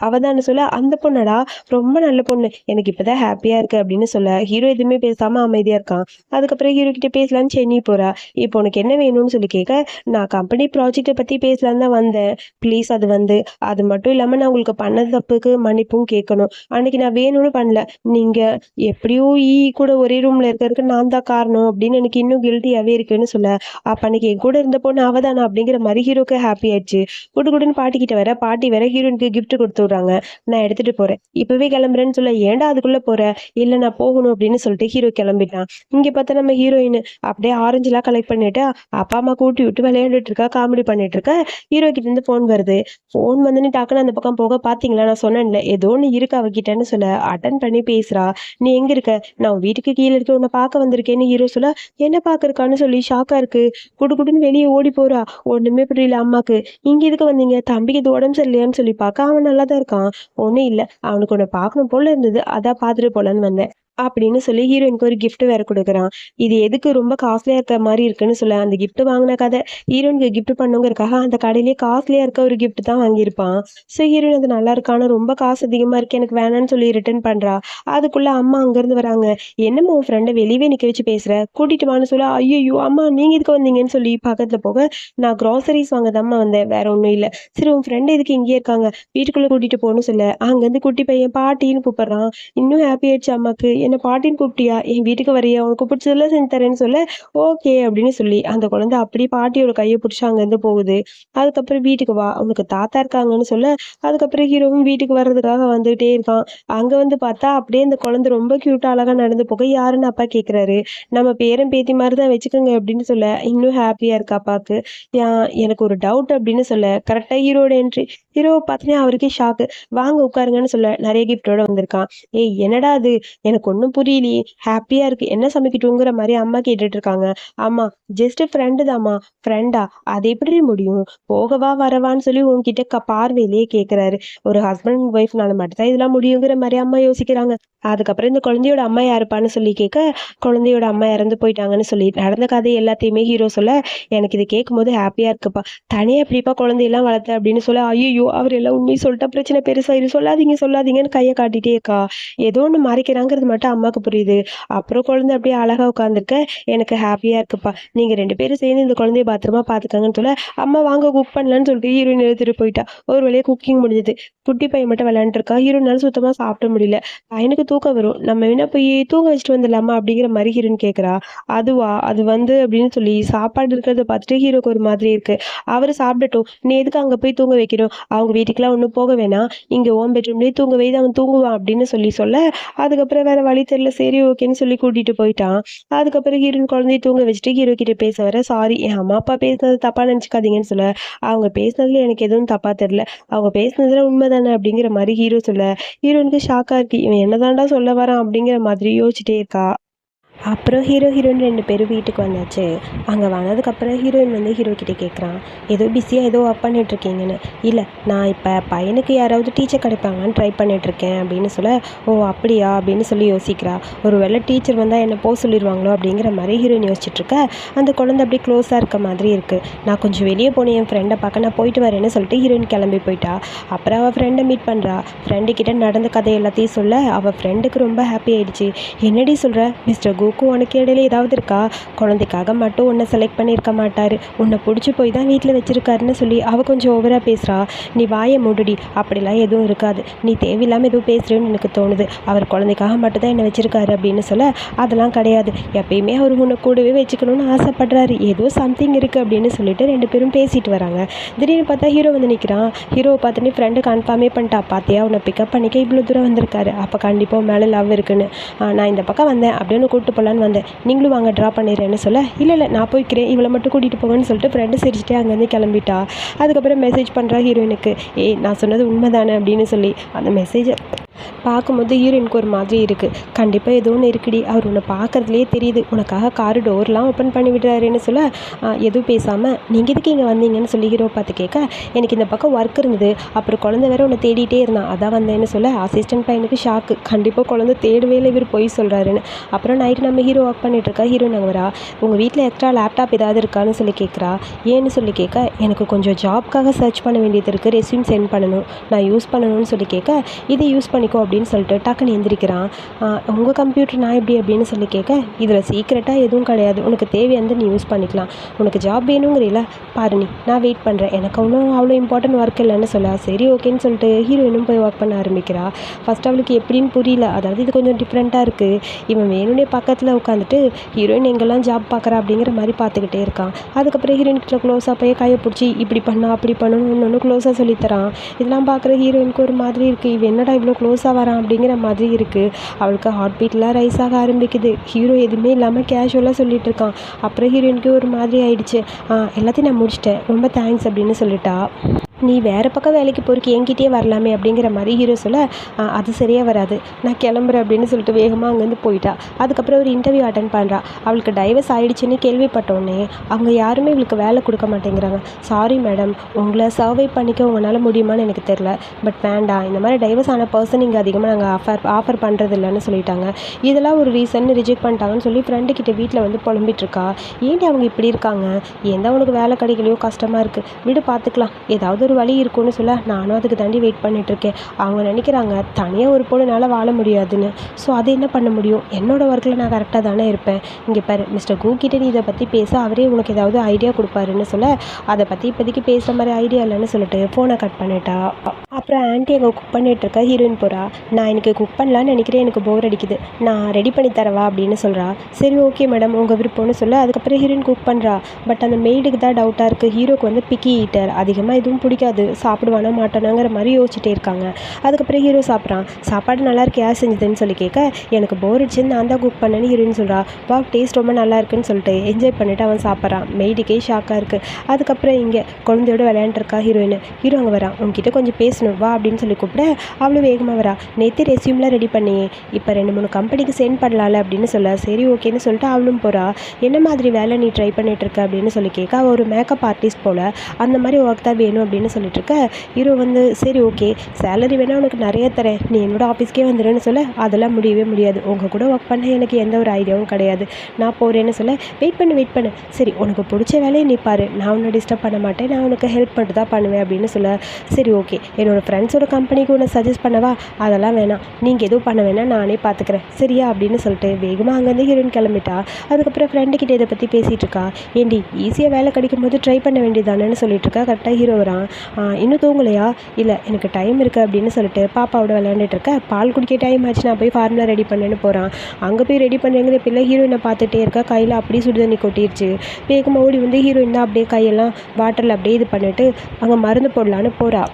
அவதான்னு சொல்ல. அந்த பொண்ணடா, ரொம்ப நல்ல பொண்ணு, எனக்கு இப்பதான் ஹாப்பியா இருக்கு அப்படின்னு சொல்ல. ஹீரோ எதுவுமே பேசாம அமைதியா இருக்கான். அதுக்கப்புறம் ஹீரோ கிட்ட பேசலான்னு சென்னி போறா. இப்போ உனக்கு என்ன வேணும்னு சொல்லி கேட்க, நான் கம்பெனி ப்ராஜெக்டை பத்தி பேசலான்னு தான் வந்தேன், ப்ளீஸ் அது மட்டும் இல்லாம நான் உங்களுக்கு பண்ண தப்புக்கு மன்னிப்பும் கேட்கணும். அன்னைக்கு நான் வேணும்னு பண்ணல, நீங்க எப்படியோ கூட ஒரே ரூம்ல இருக்கிறதுக்கு நான் தான் காரணம் அப்படின்னு எனக்கு இன்னும் கில்ட்டியாவே இருக்குன்னு சொல்ல. அப்ப அன்னைக்கு என் கூட இருந்த பொண்ணு அவதானா அப்படிங்கிற மாதிரி ஹீரோக்கு ஹாப்பி ஆயிடுச்சு. குடுன்னு பாட்டி கிட்ட வர. பாட்டி வேற ஹீரோனுக்கு கிஃப்ட் கொடுத்து விடுறாங்க. நான் எடுத்துட்டு போறேன், இப்பவே கிளம்புறேன்னு சொல்ல. ஏன்டா அதுக்குள்ள போற? இல்ல, நான் போகணும் அப்படின்னு சொல்லிட்டு ஹீரோ கிளம்பிட்டான். இங்க பார்த்தா நம்ம ஹீரோயின் அப்படியே ஆரஞ்சுலாம் கலெக்ட் பண்ணிட்டு அப்பா அம்மா கூட்டி விட்டு விளையாண்டுட்டு இருக்கா, காமெடி பண்ணிட்டு இருக்கா. ஹீரோ கிட்ட இருந்து போன் வருது. போன் வந்து டக்குன்னு அந்த பக்கம் போக, பாத்தீங்களா நான் சொன்னேன்ல ஏதோ ஒண்ணு இருக்கு அவகிட்டன்னு சொல்ல. அட்டன் பண்ணி பேசுறா. நீ எங்க இருக்க? நான் வீட்டுக்கு கீழே இருக்க, உன்னை பார்க்க வந்திருக்கேன்னு ஹீரோ சொல்ல. என்ன பாக்குறக்கான்னு சொல்லி ஷாக்கா இருக்கு. குடுன்னு வெளியே ஓடி போறா. ஒண்ணுமே புரியல அம்மாக்கு. இங்க எதுக்கு வந்தீங்க? தம்பிக்கு இது உடம்பு சரியில்லையான்னு சொல்லி பார்க்க, அவன் நல்லா தான் இருக்கான், ஒன்னும் இல்ல, அவனுக்கு உன்னை பார்க்கணும் போல இருந்தது, அதான் பாத்துட்டு போலன்னு வந்தேன் அப்படின்னு சொல்லி ஹீரோயினுக்கு ஒரு கிஃப்ட் வேற கொடுக்குறான். இது எதுக்கு, ரொம்ப காஸ்ட்லியா இருக்க மாதிரி இருக்குன்னு சொல்ல. அந்த கிஃப்ட் வாங்கின கதை ஹீரோயினுக்கு கிஃப்ட் பண்ணுங்கிறக்காக அந்த கடையிலேயே காஸ்ட்லியா இருக்க ஒரு கிஃப்ட் தான் வாங்கியிருப்பான். ஸோ ஹீரோயின் அது நல்லா இருக்கான, ரொம்ப காசு அதிகமா இருக்கு, எனக்கு வேணான்னு சொல்லி ரிட்டர்ன் பண்றா. அதுக்குள்ள அம்மா அங்கிருந்து வராங்க. என்னம்மா உன் ஃப்ரெண்டை வெளியவே நிக்க வச்சு பேசுற, கூட்டிட்டு வான்னு சொல்ல. ஐயோ அம்மா, நீங்க இதுக்கு வந்தீங்கன்னு சொல்லி பக்கத்துல போக, நான் கிராசரிஸ் வாங்க தாம்மா வந்தேன், வேற ஒன்றும் இல்லை. சரி, உன் ஃப்ரெண்டு இதுக்கு இங்கேயே இருக்காங்க, வீட்டுக்குள்ள கூட்டிட்டு போகணும்னு சொல்ல. அங்கேருந்து குட்டி பையன் பாட்டின்னு கூப்பிடுறான். இன்னும் ஹாப்பி ஆயிடுச்சு அம்மாக்கு. என்ன பாட்டின்னு கூப்பிட்டியா, என் வீட்டுக்கு வரையா, உனக்கு பிடிச்சதெல்லாம் செஞ்சு தரேன்னு சொல்ல. ஓகே அப்படின்னு சொல்லி அந்த குழந்தை அப்படியே பாட்டியோட கையை பிடிச்சி அங்கேருந்து போகுது. அதுக்கப்புறம் வீட்டுக்கு வா, உனக்கு தாத்தா இருக்காங்கன்னு சொல்ல. அதுக்கப்புறம் ஹீரோவும் வீட்டுக்கு வர்றதுக்காக வந்துட்டே இருக்கான். அங்க வந்து பார்த்தா அப்படியே அந்த குழந்தை ரொம்ப கியூட்டா அழகா நடந்து போக, யாருன்னு அப்பா கேட்குறாரு. நம்ம பேரன் பேத்தி மாதிரி தான் வச்சுக்கோங்க அப்படின்னு சொல்ல. இன்னும் ஹாப்பியா இருக்கு அப்பாவுக்கு. எனக்கு ஒரு டவுட் அப்படின்னு சொல்ல. கரெக்டா ஹீரோட என்ட்ரி. ஹீரோவை பார்த்தீங்கன்னா அவருக்கே ஷாக்கு. வாங்க உட்காருங்கன்னு சொல்ல. நிறைய கிஃப்டோட வந்திருக்கான். ஏய் என்னடா அது, எனக்கு ஒன்றும் புரியலையே, ஹாப்பியாக இருக்குது, என்ன சமைக்கட்டுங்கிற மாதிரி அம்மா கேட்டுட்டு இருக்காங்க. அம்மா ஜஸ்ட் ஃப்ரெண்டு தாம்மா. ஃப்ரெண்டா? அது எப்படி முடியும்? போகவா வரவான்னு சொல்லி உன்கிட்ட பார்வையிலேயே கேட்குறாரு. ஒரு ஹஸ்பண்ட் அண்ட் ஒய்ஃப்னால மட்டும்தான் இதெல்லாம் முடியுங்கிற மாதிரி அம்மா யோசிக்கிறாங்க. அதுக்கப்புறம் இந்த குழந்தையோட அம்மா யாருப்பான்னு சொல்லி கேட்க, குழந்தையோட அம்மா இறந்து போயிட்டாங்கன்னு சொல்லி நடந்த கதை எல்லாத்தையுமே ஹீரோ சொல்ல, எனக்கு இது கேட்கும்போது ஹாப்பியாக இருக்குப்பா. தனியாக எப்படிப்பா குழந்தையெல்லாம் வளர்த்த அப்படின்னு சொல்ல, ஐயோ அவர் எல்லாம் உண்மையை சொல்லிட்டா பிரச்சனை பெருசாயிரும், சொல்லாதீங்க சொல்லாதீங்கன்னு கையை காட்டிகிட்டே இருக்கா. ஏதோ ஒன்று மறைக்கிறாங்கிறது மட்டும் அம்மாவுக்கு புரியுது. அப்புறம் குழந்தை அப்படியே அழகாக உட்காந்துருக்க, எனக்கு ஹாப்பியாக இருக்குப்பா, நீங்கள் 2 பேரும் சேர்ந்து இந்த குழந்தைய பத்திரமா பார்த்துக்கங்கன்னு சொல்ல, அம்மா வாங்க குக் பண்ணலான்னு சொல்லிட்டு ஹீரோயின் எடுத்துகிட்டு போயிட்டா. ஒரு வழியாக குக்கிங் முடிஞ்சது. குட்டி பையன் மட்டும் விளையாண்டுருக்கா. ஹீரோனால சுத்தமாக சாப்பிட முடியல. பையனுக்கு தூக்கம் வரும், நம்ம வேணா போய் தூங்க வச்சுட்டு வந்துடலாமா அப்படிங்கிற மாதிரி ஹீரோயின் கேட்குறா. அதுவா அது வந்து அப்படின்னு சொல்லி சாப்பாடு இருக்கிறத பார்த்துட்டு ஹீரோக்கு ஒரு மாதிரி இருக்கு. அவர் சாப்பிடட்டும், நீ எதுக்கு அங்கே போய் தூங்க வைக்கணும், அவங்க வீட்டுக்கெல்லாம் ஒன்றும் போக வேணாம், இங்கே ஓம் பெட்ரூம்லேயே தூங்க வைத்து அவன் தூங்குவான் அப்படின்னு சொல்ல, அதுக்கப்புறம் வேற வழி தெரியல, சரி ஓகேன்னு சொல்லி கூட்டிட்டு போயிட்டான். அதுக்கப்புறம் ஹீரோயின் குழந்தைய தூங்க வச்சுட்டு ஹீரோ கிட்ட பேச வர, சாரி என் அம்மா அப்பா பேசுனது தப்பா நினச்சிக்காதீங்கன்னு சொல்ல, அவங்க பேசுனதுல எனக்கு எதுவும் தப்பா தெரியல, அவங்க பேசுனதுல உண்மைதானே அப்படிங்கிற மாதிரி ஹீரோ சொல்ல, ஹீரோனுக்கு ஷாக்கா இருக்கு, இவன் என்னதான்டா சொல்ல வரான் அப்படிங்கிற மாதிரி யோசிச்சுட்டே இருக்கா. அப்புறம் ஹீரோயின் 2 பேரும் வீட்டுக்கு வந்தாச்சு. அங்கே வந்ததுக்கப்புறம் ஹீரோயின் வந்து ஹீரோ கிட்டே கேட்குறான், ஏதோ பிஸியாக ஏதோ ஒர்க் பண்ணிகிட்ருக்கீங்கன்னு. இல்லை, நான் இப்போ பையனுக்கு யாராவது டீச்சர் கிடைப்பாங்கன்னு ட்ரை பண்ணிகிட்ருக்கேன் அப்படின்னு சொல்ல, ஓ அப்படியா அப்படின்னு சொல்லி யோசிக்கிறா. ஒரு வேளை டீச்சர் வந்தால் என்ன போக சொல்லிடுவாங்களோ அப்படிங்கிற மாதிரி ஹீரோயின் யோசிச்சுட்ருக்க, அந்த குழந்தை அப்படியே க்ளோஸாக இருக்க மாதிரி இருக்குது. நான் கொஞ்சம் வெளியே போனேன் என் ஃப்ரெண்டை பார்க்க, நான் போயிட்டு வரேன்னு சொல்லிட்டு ஹீரோயின் கிளம்பி போயிட்டா. அப்புறம் அவள் ஃப்ரெண்டை மீட் பண்ணுறா. ஃப்ரெண்டுக்கிட்ட நடந்த கதை எல்லாத்தையும் சொல்ல, அவள் ஃப்ரெண்டுக்கு ரொம்ப ஹாப்பி ஆகிடுச்சு. என்னடி சொல்கிற மிஸ்டர் க்கும் உனக்கு இடையில ஏதாவது இருக்கா, குழந்தைக்காக மட்டும் உன்னை செலக்ட் பண்ணியிருக்க மாட்டார், உன்னை பிடிச்சி போய் தான் வீட்டில் வச்சுருக்காருன்னு சொல்லி அவள் கொஞ்சம் ஓவராக பேசுகிறா. நீ வாயை மூடுடி, அப்படிலாம் எதுவும் இருக்காது, நீ தேவையில்லாமல் எதுவும் பேசுகிறேன்னு எனக்கு தோணுது, அவர் குழந்தைக்காக மட்டும் தான் என்னை வச்சுருக்காரு அப்படின்னு சொல்ல, அதெல்லாம் கிடையாது, எப்பயுமே அவர் உன்னை கூடவே வச்சுக்கணும்னு ஆசைப்படுறாரு, ஏதோ சம்திங் இருக்குது அப்படின்னு சொல்லிட்டு 2 பேரும் பேசிட்டு வராங்க. திடீர்னு பார்த்தா ஹீரோ வந்து நிற்கிறான். ஹீரோவை பார்த்து நீ ஃப்ரெண்டு கன்ஃபார்மே பண்ணிட்டா, பார்த்தியா உன்னை பிக்கப் பண்ணிக்க இவ்வளோ தூரம் வந்திருக்காரு, அப்போ கண்டிப்பாக மேலே லவ் இருக்குன்னு. நான் இந்த பக்கம் வந்தேன் அப்படின்னு கூப்பிட்டு போகலான்னு வந்தேன், நீங்களும் வாங்க ட்ரா பண்ணிடுறேன்னு சொல்ல, இல்லை நான் போய்க்கிறேன், இவளை மட்டும் கூட்டிகிட்டு போங்கன்னு சொல்லிட்டு ஃப்ரெண்டு சிரிச்சுட்டே அங்கேருந்து கிளம்பிட்டா. அதுக்கப்புறம் மெசேஜ் பண்ணுறா ஹீரோயினுக்கு, நான் சொன்னது உண்மைதானே அப்படின்னு சொல்லி. அந்த மெசேஜை பார்க்கும்போது ஹீரோயினுக்கு ஒரு மாதிரி இருக்குது. கண்டிப்பாக ஏதோ ஒன்று இருக்குடி, அவர் உன்னை பார்க்குறதுலேயே தெரியுது, உனக்காக காரு டோர்லாம் ஓப்பன் பண்ணி விடுறாருன்னு சொல்ல, எதுவும் பேசாமல் நீங்கள் எதுக்கு இங்கே வந்தீங்கன்னு சொல்லி ஹீரோ பார்த்து கேட்க, எனக்கு இந்த பக்கம் ஒர்க் இருந்தது, அப்புறம் குழந்தை வேறு உன்னை தேடிட்டே இருந்தான், அதான் வந்தேன்னு சொல்ல, அசிஸ்டன்ட் பையனுக்கு ஷாக்கு, கண்டிப்பாக குழந்தை தேடவே இல்லை, இவர் போய் சொல்கிறாருன்னு. அப்புறம் நைட்டு நம்ம ஹீரோ ஒர்க் பண்ணிகிட்ருக்கா. ஹீரோயின் அங்கே வரா. உங்கள் வீட்டில் எக்ஸ்ட்ரா லேப்டாப் ஏதாவது இருக்கான்னு சொல்லி கேட்குறா. ஏன்னு சொல்லி கேட்க, எனக்கு கொஞ்சம் ஜாப்க்காக சர்ச் பண்ண வேண்டியது இருக்குது, ரெஸ்யூம் சென்ட் பண்ணணும், நான் யூஸ் பண்ணணும்னு சொல்லி கேட்க, இதை யூஸ் பண்ணிக்கோ அப்படின்னு சொல்லிட்டு டக்குன்னு எந்திரிக்கிறான். உங்கள் கம்ப்யூட்டர் நான் எப்படி அப்படின்னு சொல்லி கேட்க, இதில் சீக்ரெட்டாக எதுவும் கிடையாது, உனக்கு தேவையானது நீ யூஸ் பண்ணிக்கலாம், உனக்கு ஜாப் வேணுங்கிறீல பாரு, நீ நான் வெயிட் பண்ணுறேன், எனக்கு ஒன்றும் அவ்வளோ இம்பார்ட்டன்ட் ஒர்க் இல்லைன்னு சொல்ல, சரி ஓகேன்னு சொல்லிட்டு ஹீரோயினும் போய் ஒர்க் பண்ண ஆரம்பிக்கிறா. ஃபஸ்ட் அவளுக்கு எப்படின்னு புரியல, அதாவது இது கொஞ்சம் டிஃப்ரெண்ட்டாக இருக்குது, இவன் வேணும்னே பக்கத்தில் உட்காந்துட்டு ஹீரோயின் எங்கெல்லாம் ஜாப் பார்க்குறா அப்படிங்கிற மாதிரி பார்த்துக்கிட்டே இருக்கான். அதுக்கப்புறம் ஹீரோயின் கிட்ட க்ளோஸாக போய் கையை பிடிச்சி இப்படி பண்ணா அப்படி பண்ணணும் இன்னொன்று க்ளோஸாக சொல்லித்தரான். இதெல்லாம் பார்க்குற ஹீரோயினுக்கு ஒரு மாதிரி இருக்குது, இவன் என்னடா இவ்வளோ க்ளோஸாக வரான் அப்படிங்கிற மாதிரி இருக்குது. அவளுக்கு ஹார்ட் பீட்லாம் ரைஸ் ஆக ஆரம்பிக்குது. ஹீரோ எதுவுமே இல்லாமல் கேஷுவலாக சொல்லிட்டு இருக்கான். அப்புறம் ஹீரோயினுக்கு ஒரு மாதிரி ஆயிடுச்சு. எல்லாத்தையும் நான் முடிச்சிட்டேன், ரொம்ப தேங்க்ஸ் அப்படின்னு சொல்லிட்டா. நீ வேறு பக்கம் வேலைக்கு போறதுக்கு என்கிட்டயே வரலாமே அப்படிங்கிற மாதிரி ஹீரோ சொல்ல, அது சரியாக வராது, நான் கிளம்புறேன் அப்படின்னு சொல்லிட்டு வேகமாக அங்கேருந்து போயிட்டா. அதுக்கப்புறம் ஒரு இன்டர்வியூ அட்டன் பண்ணுறா. அவளுக்கு டைவர்ஸ் ஆகிடுச்சின்னு கேள்விப்பட்டோன்னே அவங்க யாருமே இவளுக்கு வேலை கொடுக்க மாட்டேங்கிறாங்க. சாரி மேடம், உங்களை சர்வை பண்ணிக்க உங்களால் முடியுமான்னு எனக்கு தெரில, பட் வேண்டாம், இந்த மாதிரி டைவர்ஸ் ஆன பர்சன் இங்கே அதிகமாக நாங்கள் ஆஃபர் பண்ணுறது இல்லைன்னு சொல்லிட்டாங்க. இதெல்லாம் ஒரு ரீசன் ரிஜெக்ட் பண்ணிட்டாங்கன்னு சொல்லி ஃப்ரெண்டுக்கிட்ட வீட்டில் வந்து புலம்பிகிட்ருக்கா. ஏன்டி அவங்க இப்படி இருக்காங்க, எந்த அவனுக்கு வேலை கிடைக்கலையோ கஷ்டமாக இருக்குது, வீடு பார்த்துக்கலாம், ஏதாவது ஒரு வழி இருக்குன்னு சொல்ல, நானும் அதுக்கு தாண்டி வெயிட் பண்ணிகிட்ருக்கேன். அவங்க நினைக்கிறாங்க தனியாக ஒரு பொண்ணுனால வாழ முடியாதுன்னு. ஸோ அது என்ன பண்ண முடியும், என்னோடய ஒர்க்கில் நான் கரெக்டாக தானே இருப்பேன். இங்கே பாரு மிஸ்டர் கூக்கிட்ட நீ இதை பற்றி பேச, அவரே உனக்கு ஏதாவது ஐடியா கொடுப்பாருன்னு சொல்ல, அதை பற்றி இப்போதைக்கு பேசுகிற மாதிரி ஐடியா இல்லைன்னு சொல்லிட்டு ஃபோனை கட் பண்ணிட்டா. அப்புறம் ஆன்ட்டி அங்கே குக் பண்ணிகிட்ருக்கா. ஹீரோயின் போகிறா. நான் எனக்கு குக் பண்ணலான்னு நினைக்கிறேன், எனக்கு போர் அடிக்குது, நான் ரெடி பண்ணி தரவா அப்படின்னு சொல்கிறா. சரி ஓகே மேடம் உங்கள் விருப்பம்னு சொல்ல, அதுக்கப்புறம் ஹீரோயின் குக் பண்ணுறா. பட் அந்த மெய்டுக்கு தான் டவுட்டாக இருக்குது. ஹீரோக்கு வந்து பிக்கி ஈட்டர், அதிகமாக எதுவும் பிடிக்காது, சாப்பிடுவானா மாட்டானாங்கிற மாதிரி யோசிச்சுட்டே இருக்காங்க. அதுக்கப்புறம் ஹீரோ சாப்பிட்றான். சாப்பாடு நல்லா இருக்கு, யார் செஞ்சதுன்னு சொல்லி கேட்க, எனக்கு போர் அடிச்சுன்னு நான் தான் குக் பண்ணேன்னு ஹீரோயின் சொல்கிறா. வா டேஸ்ட் ரொம்ப நல்லா இருக்குன்னு சொல்லிட்டு என்ஜாய் பண்ணிவிட்டு அவன் சாப்பிட்றான். மெய்டுக்கே ஷாக்காக இருக்குது. அதுக்கப்புறம் இங்கே குழந்தையோட விளையாண்டுருக்கா ஹீரோயின். ஹீரோ அங்கே வரான். உங்ககிட்ட கொஞ்சம் பேசணும் பேசணும் வா அப்படின்னு சொல்லி கூப்பிட அவளும் வேகமாக வரா. நேற்று ரெஸ்யூம்லாம் ரெடி பண்ணி இப்போ 2-3 கம்பெனிக்கு சென்ட் பண்ணலாம்ல அப்படின்னு சொல்ல சரி ஓகேன்னு சொல்லிட்டு அவளும் போகிறா. என்ன மாதிரி வேலை நீ ட்ரை பண்ணிட்டு இருக்க அப்படின்னு சொல்லி கேட்க அவள் ஒரு மேக்கப் ஆர்டிஸ்ட் போல் அந்த மாதிரி ஒர்க் தான் வேணும் அப்படின்னு சொல்லிட்டு இருக்க. ஹீரோ வந்து சரி ஓகே சேலரி வேணால் உனக்கு நிறைய தரேன் நீ என்னோட ஆஃபீஸ்க்கே வந்துடுன்னு சொல்ல அதெல்லாம் முடியவே முடியாது உங்கள் கூட ஒர்க் பண்ண எனக்கு எந்த ஒரு ஐடியாவும் கிடையாது நான் போகிறேன்னு சொல்ல வெயிட் பண்ணு சரி உனக்கு பிடிச்ச வேலையை நீ பாரு நான் உன்னை டிஸ்டர்ப் பண்ண மாட்டேன் நான் உனக்கு ஹெல்ப் பண்ணிட்டு தான் பண்ணுவேன் அப்படின்னு சொல்ல சரி ஓகே என்னோடய ஃப்ரெண்ட்ஸோட கம்பெனிக்கு உன்னை சஜஸ்ட் பண்ணவா அதெல்லாம் வேணாம் நீங்கள் எதுவும் பண்ண வேணாம் நானே பார்த்துக்கிறேன் சரியா அப்படின்னு சொல்லிட்டு வேகமாக அங்கேருந்து ஹீரோயின் கிளம்பிட்டா. அதுக்கப்புறம் ஃப்ரெண்டுக்கிட்ட இதை பற்றி பேசிகிட்டு இருக்கா. ஏண்டி ஈஸியாக வேலை கிடைக்கும் போது ட்ரை பண்ண வேண்டியதானேன்னு சொல்லிட்டு இருக்கா. கரெக்டாக ஹீரோ வரான். இன்னும் தூங்கலையா இல்லை எனக்கு டைம் இருக்குது அப்படின்னு சொல்லிட்டு பாப்பாவோட விளையாண்டுட்டு இருக்க. பால் குடிக்க டைம் ஆச்சு நான் போய் ஃபார்முலா ரெடி பண்ணேன்னு போகிறான். அங்கே போய் ரெடி பண்ணுறேங்கிற பிள்ளை ஹீரோயினை பார்த்துட்டே இருக்கா. கையில் அப்படியே சுடுதண்ணி கொட்டிடுச்சு. வேகமாக ஓடி வந்து ஹீரோயின் தான் அப்படியே கையெல்லாம் வாட்டரில் அப்படியே இது பண்ணிவிட்டு அங்கே மருந்து போடலான்னு போகிறா.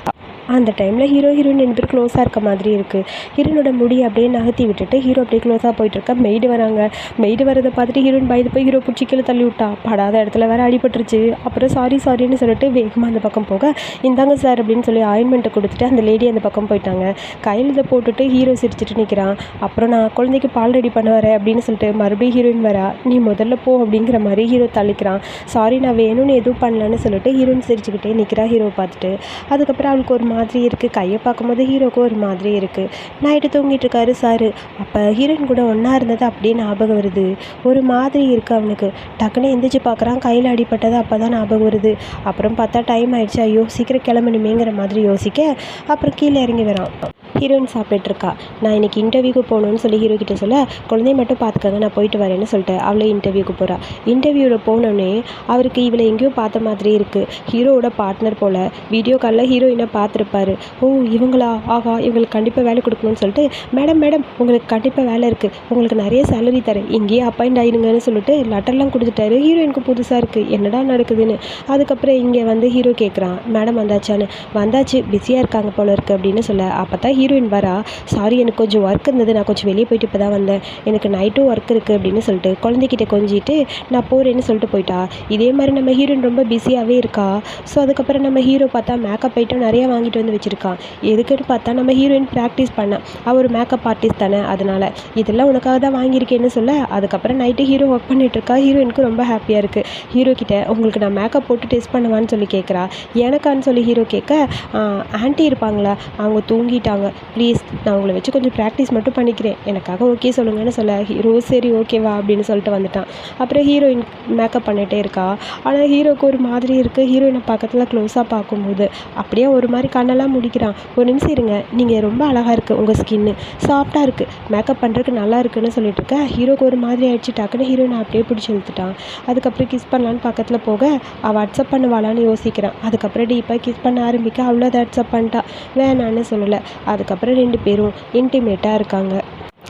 அந்த டைமில் ஹீரோயின் 2 பேர் க்ளோஸாக இருக்க மாதிரி இருக்குது. ஹீரோனோட முடி அப்படியே நகர்த்தி விட்டுட்டு ஹீரோ அப்படியே க்ளோஸாக போயிட்டுருக்கா. மெய்டு வராங்க. மெய்டு வரதை பார்த்துட்டு ஹீரோயின் பயந்து போய் ஹீரோ பிடிச்சி கீழே தள்ளி விட்டா. படாத இடத்துல வேறு அடிபட்டுருச்சு. அப்புறம் சாரின்னு சொல்லிட்டு வேகமாக அந்த பக்கம் போக இந்தாங்க சார் அப்படின்னு சொல்லி ஆயின்மெண்ட்டை கொடுத்துட்டு அந்த லேடி அந்த பக்கம் போயிட்டாங்க. கையில் இதை போட்டுட்டு ஹீரோ சிரிச்சிட்டு நிற்கிறான். அப்புறம் நான் குழந்தைக்கு பால் ரெடி பண்ண வரேன் அப்படின்னு சொல்லிட்டு மறுபடியும் ஹீரோயின் வரா. நீ முதல்ல போ அப்படிங்கிற மாதிரி ஹீரோ தள்ளிக்கிறான். சாரி நான் வேணும்னு எதுவும் பண்ணலான்னு சொல்லிட்டு ஹீரோயின் சிரிச்சுக்கிட்டே நிற்கிறா ஹீரோ பார்த்துட்டு. அதுக்கப்புறம் அவளுக்கு ஒரு மாதிரி இருக்குது. கையை பார்க்கும்போது ஹீரோக்கும் ஒரு மாதிரி இருக்குது. நைட்டு தூங்கிட்டு இருக்காரு சாரு. அப்போ ஹீரோயின் கூட ஒன்றா இருந்தது அப்படியே ஞாபகம் வருது. ஒரு மாதிரி இருக்குது அவனுக்கு. டக்குன்னு எந்திரிச்சு பார்க்குறான். கையில் அடிப்பட்டது அப்போ தான் ஞாபகம் வருது. அப்புறம் பார்த்தா டைம் ஆயிடுச்சு. ஐயோ சீக்கிரம் கிளம்பணுமேங்கிற மாதிரி யோசிக்க அப்புறம் கீழே இறங்கி வரான். ஹீரோயின் சாப்பிட்டுருக்கா. நான் இன்றைக்கி இன்டர்வியூக்கு போகணுன்னு சொல்லி ஹீரோ கிட்டே சொல்ல குழந்தைய மட்டும் பார்த்துக்கங்க நான் போயிட்டு வரேன்னு சொல்லிட்டு அவளே இன்டர்வியூக்கு போகிறா. இன்டர்வியூவில் போனோடனே அவருக்கு இவளை எங்கேயோ பார்த்த மாதிரி இருக்குது. ஹீரோவோட பார்ட்னர் போல் வீடியோ காலில் ஹீரோயினை பார்த்துருப்பாரு. ஓ இவங்களா ஆகா இவங்களுக்கு கண்டிப்பாக வேலை கொடுக்கணும்னு சொல்லிட்டு மேடம் உங்களுக்கு கண்டிப்பாக வேலை இருக்குது உங்களுக்கு நிறைய சேலரி தரேன் இங்கேயே அப்பாயிண்ட் ஆயிருங்கன்னு சொல்லிட்டு லெட்டர்லாம் கொடுத்துட்டாரு. ஹீரோயினுக்கு புதுசாக இருக்குது என்னடா நடக்குதுன்னு. அதுக்கப்புறம் இங்கே வந்து ஹீரோ கேட்குறான் மேடம் வந்தாச்சான்னு. வந்தாச்சு பிஸியாக இருக்காங்க போல இருக்குது அப்படின்னு சொல்ல அப்போ தான் ஹீரோயின் வரா. சாரி எனக்கு கொஞ்சம் ஒர்க் இருந்தது நான் கொஞ்சம் வெளியே போயிட்டு இப்போ தான் வந்தேன் எனக்கு நைட்டும் ஒர்க் இருக்குது அப்படின்னு சொல்லிட்டு குழந்தைகிட்ட கொஞ்சிட்டு நான் போகிறேன்னு சொல்லிட்டு போயிட்டா. இதே மாதிரி நம்ம ஹீரோயின் ரொம்ப பிஸியாகவே இருக்கா. ஸோ அதுக்கப்புறம் நம்ம ஹீரோ பார்த்தா மேக்கப் ஐட்டம் நிறையா வாங்கிட்டு வந்து வச்சுருக்கான். எதுக்குன்னு பார்த்தா நம்ம ஹீரோயின் ப்ராக்டிஸ் பண்ண அவள் ஒரு மேக்கப் ஆர்டிஸ்ட் தானே அதனால் இதெல்லாம் உனக்காக தான் வாங்கியிருக்கேன்னு சொல்ல அதுக்கப்புறம் நைட்டு ஹீரோ ஒர்க் பண்ணிகிட்ருக்கா. ஹீரோயினுக்கு ரொம்ப ஹாப்பியாக இருக்குது. ஹீரோ கிட்ட உங்களுக்கு நான் மேக்கப் போட்டு டெஸ்ட் பண்ணுவான்னு சொல்லி கேட்குறா. எனக்கான்னு சொல்லி ஹீரோ கேட்க ஆன்ட்டி இருப்பாங்களா அவங்க தூங்கிட்டாங்க ப்ளீஸ் நான் உங்களை வச்சு கொஞ்சம் ப்ராக்டிஸ் மட்டும் பண்ணிக்கிறேன் எனக்காக ஓகே சொல்லுங்கன்னு சொல்ல ஹீரோ சரி ஓகேவா அப்படின்னு சொல்லிட்டு வந்துட்டான். அப்புறம் ஹீரோயின் மேக்கப் பண்ணிகிட்டே இருக்கா. ஆனால் ஹீரோக்கு ஒரு மாதிரி இருக்குது. ஹீரோயினை பக்கத்தில் க்ளோஸாக பார்க்கும்போது அப்படியே ஒரு மாதிரி கண்ணெல்லாம் முடிக்கிறான். ஒரு நிமிஷம் இருங்க நீங்கள் ரொம்ப அழகாக இருக்குது உங்கள் ஸ்கின்னு சாஃப்டாக இருக்குது மேக்கப் பண்ணுறதுக்கு நல்லா இருக்குன்னு சொல்லிட்டு இருக்க. ஹீரோக்கு ஒரு மாதிரி ஆயிடுச்சு. டக்குன்னு ஹீரோயினை அப்படியே பிடிச்சி இழுத்துட்டான். அதுக்கப்புறம் கிஸ் பண்ணலான்னு பக்கத்தில் போக அவள் அக்செப்ட் பண்ணுவாளான்னு யோசிக்கிறான். அதுக்கப்புறம் டீப்பாக கிஸ் பண்ண ஆரம்பிக்க அவ்வளோ அதை அக்செப்ட் பண்ணிட்டா. வேணான்னு சொல்லலை. அதுக்கப்புறம் 2 பேரும் இன்டிமேட்டாக இருக்காங்க.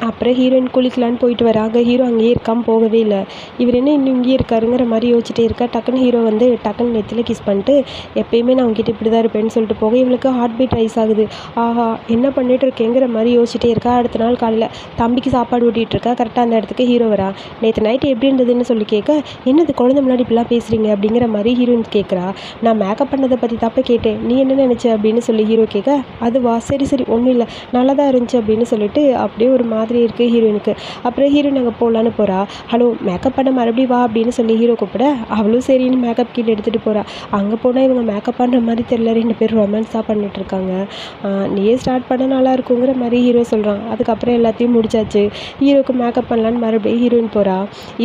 அப்புறம் ஹீரோயின் குளிக்கலான்னு போயிட்டு வராங்க. ஹீரோ அங்கேயே இருக்காமல் போகவே இல்லை. இவர் என்ன இன்னும் இங்கேயே இருக்காருங்கிற மாதிரி யோசிச்சுட்டே இருக்கா. டக்குன்னு ஹீரோ வந்து டக்குன்னு நெத்தியில் கிஸ் பண்ணிட்டு எப்பயுமே நான் உங்ககிட்ட இப்படி தான் இருப்பேன்னு சொல்லிட்டு போக இவளுக்கு ஹார்ட் பீட் ரைஸ் ஆகுது. ஆஹா என்ன பண்ணிட்டு இருக்கேங்கிற மாதிரி யோசிச்சுட்டே இருக்கா. அடுத்த நாள் காலையில் தம்பிக்கு சாப்பாடு ஊட்டிகிட்டு இருக்கா. கரெக்டாக அந்த இடத்துக்கு ஹீரோ வரா. நேற்று நைட்டு எப்படி இருந்ததுன்னு சொல்லி கேட்க என்னது குழந்தை முன்னாடி இப்படிலாம் பேசுகிறீங்க அப்படிங்கிற மாதிரி ஹீரோயின் கேட்குறா. நான் மேக்கப் பண்ணதை பற்றி தப்ப கேட்டேன் நீ என்ன நினச்ச அப்படின்னு சொல்லி ஹீரோ கேட்க அதுவா சரி ஒன்றும் இல்லை நல்லா தான் இருந்துச்சு அப்படின்னு சொல்லிட்டு அப்படியே ஒரு மாதிரி இருக்குது ஹீரோயினுக்கு. அப்புறம் ஹீரோயின் அங்கே போகலான்னு போகிறா. ஹலோ மேக்கப் பண்ண மறுபடியும் வா அப்படின்னு சொல்லி ஹீரோ கூப்பிட அவளும் சரின்னு மேக்கப் கீழே எடுத்துகிட்டு போகிறா. அங்கே போனால் இவங்க மேக்கப் பண்ணுற மாதிரி தெரியல 2 பேர் ரொமான்ஸாக பண்ணிட்டு இருக்காங்க. நீயே ஸ்டார்ட் பண்ண நல்லா இருக்குங்கிற மாதிரி ஹீரோ சொல்கிறான். அதுக்கப்புறம் எல்லாத்தையும் முடிச்சாச்சு. ஹீரோக்கு மேக்கப் பண்ணலான்னு மறுபடியும் ஹீரோயின் போகிறா.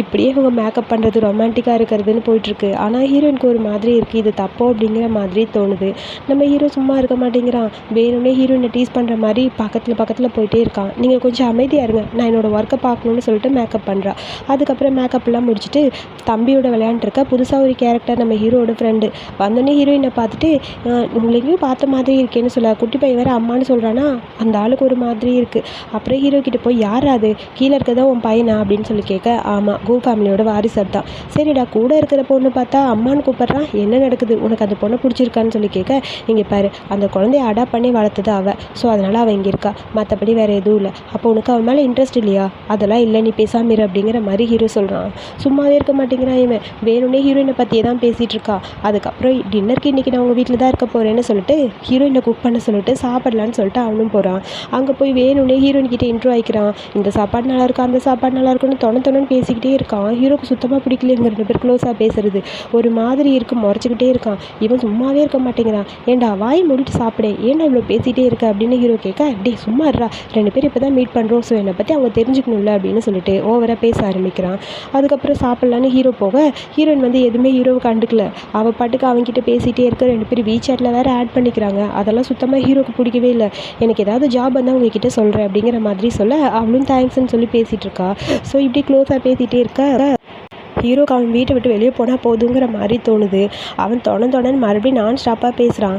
இப்படியே இவங்க மேக்கப் பண்ணுறது ரொமான்டிக்காக இருக்கிறதுன்னு போயிட்டுருக்கு. ஆனால் ஹீரோயினுக்கு ஒரு மாதிரி இருக்குது இது தப்போ அப்படிங்கிற மாதிரி தோணுது. நம்ம ஹீரோ சும்மா இருக்க மாட்டேங்கிறான். வேணும்னே ஹீரோயினை டீஸ் பண்ணுற மாதிரி பக்கத்தில் போயிட்டே இருக்கான். நீங்கள் கொஞ்சம் அமைதியாக இருங்க நான் என்னோடய ஒர்க்கை பார்க்கணுன்னு சொல்லிட்டு மேக்கப் பண்ணுறா. அதுக்கப்புறம் மேக்கப்லாம் முடிச்சுட்டு தம்பியோட விளையாண்டுருக்க புதுசாக ஒரு கேரக்டர் நம்ம ஹீரோட ஃப்ரெண்டு வந்தோடனே ஹீரோயினை பார்த்துட்டு உங்களை எங்கேயும் பார்த்த மாதிரி இருக்கேன்னு சொல்ல குட்டி பையன் வேறு அம்மானு சொல்கிறானா அந்த ஆளுக்கு ஒரு மாதிரி இருக்குது. அப்புறம் ஹீரோ கிட்ட போய் யார் அது கீழே இருக்கிறதா உன் பையனா அப்படின்னு சொல்லி கேட்க ஆமாம் கோ ஃபேமிலியோட வாரிசு தான். சரிடா கூட இருக்கிற பொண்ணு பார்த்தா அம்மானு கூப்பிட்றான் என்ன நடக்குது உனக்கு அந்த பொண்ணை பிடிச்சிருக்கான்னு சொல்லி கேட்க இங்கே பாரு அந்த குழந்தைய அடாப்ட் பண்ணி வளர்த்தது அவள் ஸோ அதனால் அவள் இங்கே இருக்கா மற்றபடி வேறு எதுவும் இல்லை. அப்போ உனக்கு அவன் மேலே இன்ட்ரெஸ்ட் இல்லையா? அதெல்லாம் இல்லை, நீ பேசாம இரு அப்படிங்கிற மாதிரி ஹீரோ சொல்கிறான். சும்மாவே இருக்க மாட்டேங்கிறான் இவன். வேணும்னே ஹீரோயினை பற்றியே தான் பேசிகிட்டு இருக்கா. அதுக்கப்புறம் டின்னருக்கு இன்றைக்கி நான் உங்கள் வீட்டில் தான் இருக்க போகிறேன்னு சொல்லிட்டு ஹீரோயினை குக் பண்ண சொல்லிட்டு சாப்பிடலான்னு சொல்லிட்டு அவனும் போகிறான். அங்கே போய் வேணும்னே ஹீரோயின் கிட்டே இன்ட்ரோ ஆகிக்கிறான். இந்த சாப்பாடு நல்லா இருக்கா, அந்த சாப்பாடு நல்லா இருக்குன்னு தொணன்னு பேசிக்கிட்டே இருக்கான். ஹீரோக்கு சுத்தமாக பிடிக்கல இவங்க 2 பேர் க்ளோஸாக பேசுறது. ஒரு மாதிரி இருக்கு, முறைச்சிக்கிட்டே இருக்கான். இவன் சும்மாவே இருக்க மாட்டேங்கிறான். ஏன்டா வாய் மூடிட்டு சாப்பிடு, ஏன்டா இவ்வளோ பேசிகிட்டே இருக்க அப்படின்னு ஹீரோ கேட்க, டே சும்மா இருடா, 2 பேர் இப்போ தான் மீட் பண்ணுறோம், ஸோ என்னை பற்றி அவங்க தெரிஞ்சுக்கணும்ல அப்படின்னு சொல்லிட்டு ஓவராக பேச ஆரம்பிக்கிறான். அதுக்கப்புறம் சாப்பிட்லான்னு ஹீரோ போக ஹீரோயின் வந்து எதுவுமே ஹீரோவை கண்டுக்கல. அவள் பாட்டுக்கு அவங்ககிட்ட பேசிகிட்டே இருக்க. 2 பேர் வீசாட்டில் வேறு ஆட் பண்ணிக்கிறாங்க. அதெல்லாம் சுத்தமாக ஹீரோக்கு பிடிக்கவே இல்லை. எனக்கு ஏதாவது ஜாப் வந்தால் உங்ககிட்ட சொல்கிறேன் அப்படிங்கிற மாதிரி சொல்ல அவளும் தேங்க்ஸ்ன்னு சொல்லி பேசிகிட்டு இருக்கா. ஸோ இப்படி க்ளோஸாக பேசிகிட்டே இருக்க ஹீரோக்கு அவன் வீட்டை விட்டு வெளியே போனால் போதுங்கிற மாதிரி தோணுது. அவன் தொடர்ந்து மறுபடியும் நான் ஸ்டாப்பாக பேசுகிறான்.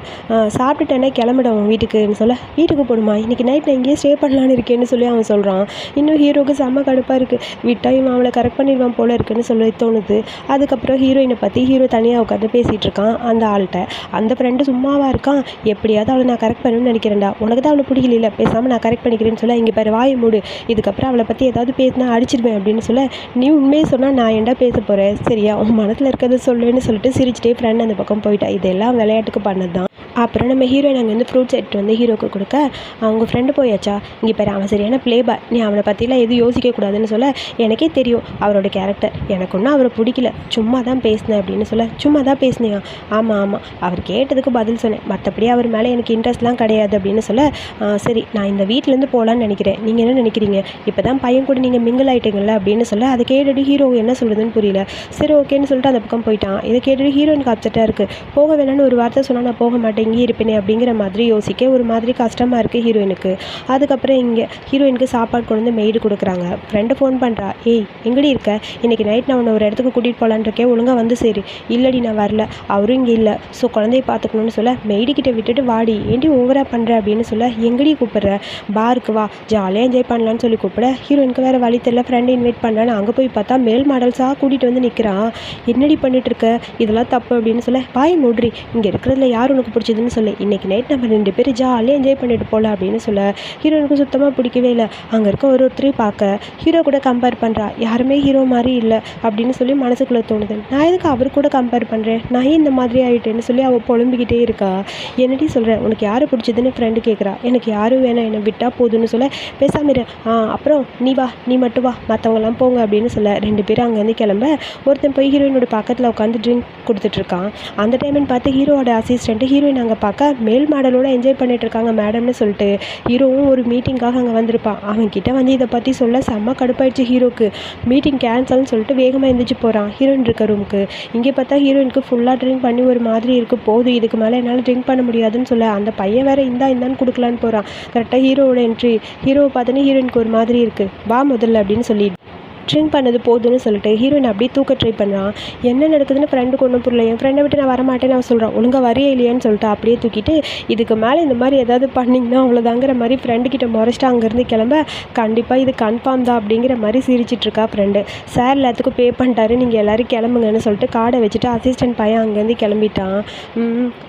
சாப்பிட்டுட்டேனே கிளம்பிட அவன் வீட்டுக்குன்னு சொல்ல, வீட்டுக்கு போகணுமா, இன்றைக்கி நைட் நான் இங்கேயே ஸ்டே பண்ணலான்னு இருக்கேன்னு சொல்லி அவன் சொல்கிறான். இன்னும் ஹீரோக்கு செம்ம கடுப்பாக இருக்குது. விட்டால் இவன் அவளை கரெக்ட் பண்ணிடுவான் போல இருக்குன்னு சொல்லி தோணுது. அதுக்கப்புறம் ஹீரோயினை பற்றி ஹீரோ தனியாக உட்காந்து பேசிகிட்டு இருக்கான் அந்த ஆள்கிட்ட. அந்த ஃப்ரெண்டு சும்மாவாக இருக்கான். எப்படியாவது அவளை நான் கரெக்ட் பண்ணணும்னு நினைக்கிறேன்டா, உனக்கு தான் அவளை பிடிக்கல, பேசாமல் நான் கரெக்ட் பண்ணிக்கிறேன்னு சொல்ல, இங்கே பாரு வாயை மூடு, இதுக்கப்புறம் அவளை பற்றி ஏதாவது பேசினா அடிச்சிடுவேன் அப்படின்னு சொல்ல, நீ உண்மையை சொன்னால் நான் ஏன்டா பேச போகிறேன், சரியா உன் மனசில் இருக்கிறத சொல்லுவேன்னு சொல்லிட்டு சிரிச்சிட்டே ஃப்ரெண்ட் அந்த பக்கம் போயிட்டா. இதெல்லாம் விளையாட்டுக்கு பண்ணது தான். அப்புறம் நம்ம ஹீரோயின் அங்கேருந்து ஃப்ரூட்ஸ் எடுத்து வந்து ஹீரோக்கு கொடுக்க, அவங்க ஃப்ரெண்டு போயாச்சா, இங்கே பாரு அவன் சரியான ப்ளே பாய், நீ அவனை பற்றிலாம் எதுவும் யோசிக்கக்கூடாதுன்னு சொல்ல, எனக்கே தெரியும் அவரோட கேரக்டர், எனக்கு ஒன்றும் அவரை பிடிக்கல, சும்மா தான் பேசினேன் அப்படின்னு சொல்ல, சும்மா தான் பேசினியா, ஆமாம் அவர் கேட்டதுக்கு பதில் சொன்னேன், மற்றபடி அவர் மேலே எனக்கு இன்ட்ரெஸ்ட்லாம் கிடையாது அப்படின்னு சொல்ல, சரி நான் இந்த வீட்டிலேருந்து போகலான்னு நினைக்கிறேன், நீங்கள் என்ன நினைக்கிறீங்க, இப்போ தான் பையன் கூட நீங்கள் மிங்கிள் ஆகிட்டீங்களா அப்படின்னு சொல்ல, அதை கேட்டுட்டு ஹீரோ என்ன சொல்லுதுன்னு புரியல. சரி ஓகேன்னு சொல்லிட்டு அந்த பக்கம் போயிட்டான். இதை கேட்டுட்டு ஹீரோயினுக்கு அப்செட்டாக இருக்குது. போக வேணான்னு ஒரு வார்த்தை சொன்னால் நான் போக மாட்டேன், இங்கே இருப்பேனே அப்படிங்கிற மாதிரி யோசிக்க ஒரு மாதிரி கஷ்டமாக இருக்குது ஹீரோயினுக்கு. அதுக்கப்புறம் இங்கே ஹீரோயினுக்கு சாப்பாடு கொண்டு வந்து மெய்டு கொடுக்குறாங்க. ஃப்ரெண்டு ஃபோன் பண்ணுறா, ஏய் எங்கடி இருக்க, இன்றைக்கி நைட் நான் உன்னை ஒரு இடத்துக்கு கூட்டிகிட்டு போகலான்னு இருக்கேன், ஒழுங்காக வந்து சரி. இல்லடி நான் வரல, அவரும் இங்கே இல்லை, ஸோ குழந்தைய பார்த்துக்கணும்னு சொல்ல, மெய்டுக்கிட்ட விட்டுட்டு வாடி, ஏண்டி ஓவராக பண்ணுற அப்படின்னு சொல்ல, எங்கடி கூப்பிட்ற, பாருக்கு வா ஜாலியாக என்ஜாய் பண்ணலான்னு சொல்லி கூப்பிட, ஹீரோயினுக்கு வேறு வழி தெரியல, ஃப்ரெண்டு இன்வைட் பண்ணலான்னு அங்கே போய் பார்த்தா மேல் மாடல்ஸாக கூட்டிகிட்டு வந்து நிற்கிறான். என்னடி பண்ணிட்டு இருக்க, இதெல்லாம் தப்பு அப்படின்னு சொல்ல, பாய் மூட்ரி, இங்கே இருக்கிறதுல யார் உனக்கு பிடிச்சதுன்னு சொல்லி, இன்றைக்கி நைட் நம்ம 2 பேர் ஜாலியாக என்ஜாய் பண்ணிட்டு போகலாம் அப்படின்னு சொல்ல, ஹீரோனுக்கு சுத்தமாக பிடிக்கவே இல்லை. அங்கே இருக்க ஒருத்தரையும் பார்க்க ஹீரோ கூட கம்பேர் பண்ணுறா, யாருமே ஹீரோ மாதிரி இல்லை அப்படின்னு சொல்லி மனசுக்குள்ளே தோணுது. நான் எதுக்கு அவர் கூட கம்பேர் பண்ணுறேன், நான் இந்த மாதிரி ஆகிட்டேன்னு சொல்லி அவள் புலம்பிக்கிட்டே இருக்கா. என்னடி சொல்கிறேன், உனக்கு யார் பிடிச்சதுன்னு ஃப்ரெண்டு கேட்குறா. எனக்கு யாரும் வேணாம், என்னை விட்டால் போதுன்னு சொல்ல, பேசாம இரு, அப்புறம் நீ வா, நீ மட்டும் வா, மற்றவங்களாம் போங்க அப்படின்னு சொல்ல, 2 பேரும் அங்கேருந்து கிளம்ப ஒருத்தன் போய் ஹீரோயினோட பக்கத்தில் உட்காந்து ட்ரிங்க் கொடுத்துட்ருக்கான். அந்த டைம்னு பார்த்து ஹீரோவோட அசிஸ்டண்ட்டு ஹீரோயின் அங்கே பார்க்க மேல் மாடலோட என்ஜாய் பண்ணிட்டு இருக்காங்க மேடம்னு சொல்லிட்டு, ஹீரோவும் ஒரு மீட்டிங்காக அங்கே வந்திருப்பான். அவன்கிட்ட வந்து இதை பற்றி சொல்ல செம்ம கடுப்பாயிடுச்சு ஹீரோக்கு. மீட்டிங் கேன்சல்னு சொல்லிட்டு வேகமாக எழுந்திரிச்சு போகிறான் ஹீரோயின் இருக்க ரூமுக்கு. இங்கே பார்த்தா ஹீரோயினுக்கு ஃபுல்லாக ட்ரிங்க் பண்ணி ஒரு மாதிரி இருக்குது, போதும் இதுக்கு மேலே என்னால் ட்ரிங்க் பண்ண முடியாதுன்னு சொல்ல, அந்த பையன் வேறு இந்தான்னு கொடுக்கலான்னு போகிறான். கரெக்டாக ஹீரோவோட என்ட்ரி. ஹீரோவை பார்த்தோன்னே ஹீரோயினுக்கு ஒரு மாதிரி இருக்குது, வா முதல்ல அப்படின்னு சொல்லி ட்ரிங்க் பண்ணது போதுன்னு சொல்லிட்டு ஹீரோயின் அப்படியே தூக்க ட்ரை பண்ணுறான். என்ன நடக்குதுன்னு ஃப்ரெண்டுக்கு ஒன்றும் புரியல. என் ஃப்ரெண்டை விட்டு நான் வரமாட்டேன்னு அவன் சொல்கிறான். ஒழுங்காக வரையே இல்லையான்னு சொல்லிட்டு அப்படியே தூக்கிட்டு, இதுக்கு மேலே இந்த மாதிரி ஏதாவது பண்ணிங்கன்னா அவ்வளோதாங்கிற மாதிரி ஃப்ரெண்டுக்கிட்ட முறைச்சிட்டு அங்கேருந்து கிளம்ப, கண்டிப்பாக இது கன்ஃபார்ம் தான் அப்படிங்கிற மாதிரி சிரிச்சிட்ருக்கா ஃப்ரெண்டு. சார் எல்லாத்துக்கும் பே பண்ணிட்டாரு, நீங்கள் எல்லோரும் கிளம்புங்கன்னு சொல்லிட்டு கார்டை வச்சுட்டு அசிஸ்டன்ட் பையன் அங்கேருந்து கிளம்பிட்டான்.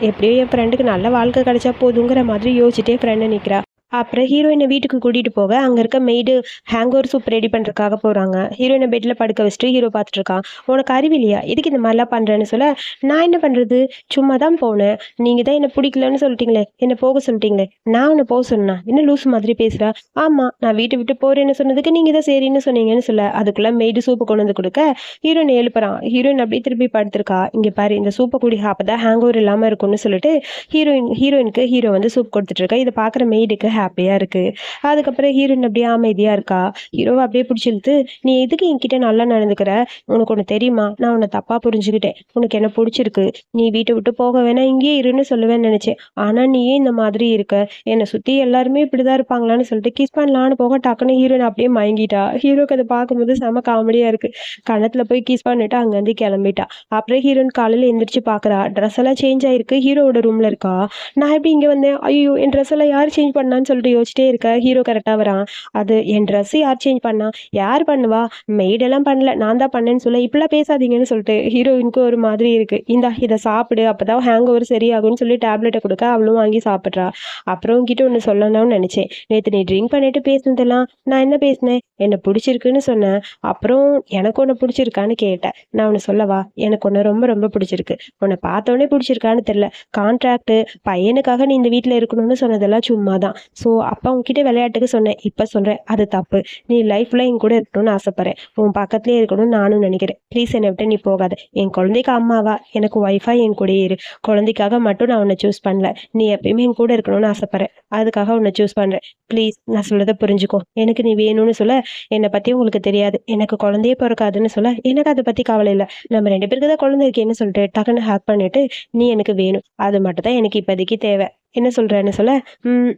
எப்படியோ என் ஃப்ரெண்டுக்கு நல்ல வாழ்க்கை கிடைச்சா போதுங்கிற மாதிரி யோசிச்சுட்டே ஃப்ரெண்டை நிற்கிறா. அப்புறம் ஹீரோயினை வீட்டுக்கு கூட்டிகிட்டு போக அங்கே இருக்க மெய்டு ஹேங்கோவர் சூப் ரெடி பண்ணுறதுக்காக போகிறாங்க. ஹீரோயினை பெட்டில் படுக்க வச்சுட்டு ஹீரோ பார்த்துட்டு இருக்கான். உனக்கு அறிவில்லையா, எதுக்கு இந்த மாதிரிலாம் பண்ணுறேன்னு சொல்ல, நான் என்ன பண்ணுறது, சும்மா தான் போனேன், நீங்கள் தான் என்னை பிடிக்கலன்னு சொல்லிட்டீங்களே, என்னை போக சொல்லிட்டீங்களே, நான் உன்னை போக சொன்னேன், என்ன லூஸ் மாதிரி பேசுகிறா, ஆமாம் நான் வீட்டை விட்டு போகிறேன்னு சொன்னதுக்கு நீங்கள் தான் சரின்னு சொன்னீங்கன்னு சொல்ல, அதுக்குள்ளே மெய்டு சூப்பு கொண்டு வந்து கொடுக்க ஹீரோயின் எழுப்புறான். ஹீரோயின் அப்படியே திருப்பி படுத்திருக்கா. இங்கே பாரு இந்த சூப்பை குடி, அப்போ தான் ஹேங்கோவர் இல்லாமல் இருக்கும்னு சொல்லிட்டு ஹீரோயினுக்கு ஹீரோ வந்து சூப் கொடுத்துட்ருக்கா. இதை பார்க்குற மெய்டுக்கு ஹாப்பியாக இருக்குது. அதுக்கப்புறம் ஹீரோயின் அப்படியே அமைதியாக இருக்கா. ஹீரோவை அப்படியே பிடிச்சிழுத்து, நீ எதுக்கு என்கிட்ட நல்லா நடந்துக்கிற, உனக்கு ஒன்று தெரியுமா, நான் உன்னை தப்பாக புரிஞ்சுக்கிட்டேன், உனக்கு என்ன பிடிச்சிருக்கு, நீ வீட்டை விட்டு போக வேணாம் இங்கேயே இருன்னு சொல்லுவேன்னு நினச்சேன், ஆனால் நீயே இந்த மாதிரி இருக்க, என்னை சுற்றி எல்லாருமே இப்படி தான் இருப்பாங்களான்னு சொல்லிட்டு கிஸ் பண்ணலான்னு போக டக்குன்னு ஹீரோயின் அப்படியே மயங்கிட்டா. ஹீரோக்கு அதை பார்க்கும்போது செம காமெடியாக இருக்குது. கணத்தில் போய் கிஸ் பண்ணிட்டு அங்கேருந்து கிளம்பிட்டா. அப்புறம் ஹீரோயின் காலையில் எந்திரிச்சு பார்க்குறா, ட்ரெஸ் எல்லாம் சேஞ்ச் ஆகிருக்கு, ஹீரோவோட ரூமில் இருக்கா. நான் எப்படி இங்கே வந்தேன், ஐயோ என் ட்ரெஸ் எல்லாம் யார் சேஞ்ச் பண்ணான்னு பண்ணலான்னு சொல்லிட்டு யோசிச்சிட்டே இருக்க ஹீரோ கரெக்டா வரான். அது என் ட்ரெஸ் யார் சேஞ்ச் பண்ணா? யார் பண்ணுவா? மெய்டெல்லாம் பண்ணல, நான் தான் பண்ணேன்னு சொல்ல, இப்படிலாம் பேசாதீங்கன்னு சொல்லிட்டு ஹீரோயினுக்கு ஒரு மாதிரி இருக்கு. இந்தா இதை சாப்பிடு, அப்பதான் ஹேங் ஓவர் சரியாகும்னு சொல்லி டேப்லெட்டை கொடுக்க அவளும் வாங்கி சாப்பிட்றா. அப்புறம் உன்கிட்ட ஒன்று சொல்லணும்னு நினைச்சேன். நேற்று நீ ட்ரிங்க் பண்ணிட்டு பேசுனதெல்லாம் நான் என்ன பேசினேன்? என்ன பிடிச்சிருக்குன்னு சொன்னேன். அப்புறம் எனக்கு உன்னை பிடிச்சிருக்கான்னு கேட்டேன். நான் உன்னை சொல்லவா? எனக்கு உன்னை ரொம்ப ரொம்ப பிடிச்சிருக்கு. உன்னை பார்த்தோன்னே பிடிச்சிருக்கான்னு தெரியல. கான்ட்ராக்ட் பையனுக்காக நீ இந்த வீட்டில் இருக்கணும்னு சொன்னதெல்லாம் சும்மா தான். ஸோ அப்பா உன்கிட்ட விளையாட்டுக்கு சொன்னேன், இப்போ சொல்கிறேன் அது தப்பு. நீ லைஃப்பில் என் கூட இருக்கணும்னு ஆசைப்பட்றேன். உன் பக்கத்துலேயே இருக்கணும்னு நானும் நினைக்கிறேன். ப்ளீஸ் என்னை விட்டு நீ போகாத. என் குழந்தைக்கு அம்மாவா, எனக்கு ஒய்ஃபா என் கூடயே இரு. குழந்தைக்காக மட்டும் நான் உன்னை சூஸ் பண்ணல. நீ எப்பயுமே என் கூட இருக்கணும்னு ஆசைப்பட்றேன். அதுக்காக உன்னை சூஸ் பண்ணுறேன். ப்ளீஸ் நான் சொல்றதை புரிஞ்சுக்கோ. எனக்கு நீ வேணும்னு சொல்ல, என்னை பற்றி உங்களுக்கு தெரியாது, எனக்கு குழந்தையே பிறக்காதுன்னு சொல்ல, எனக்கு அதை பற்றி கவலை இல்லை. நம்ம 2 பேருக்கு தான் குழந்தை இருக்கேன்னு சொல்லிட்டு டக்குன்னு ஹேக் பண்ணிட்டு, நீ எனக்கு வேணும், அது மட்டும் தான் எனக்கு இப்போதைக்கு தேவை, என்ன சொல்கிறேன்னு சொல்ல,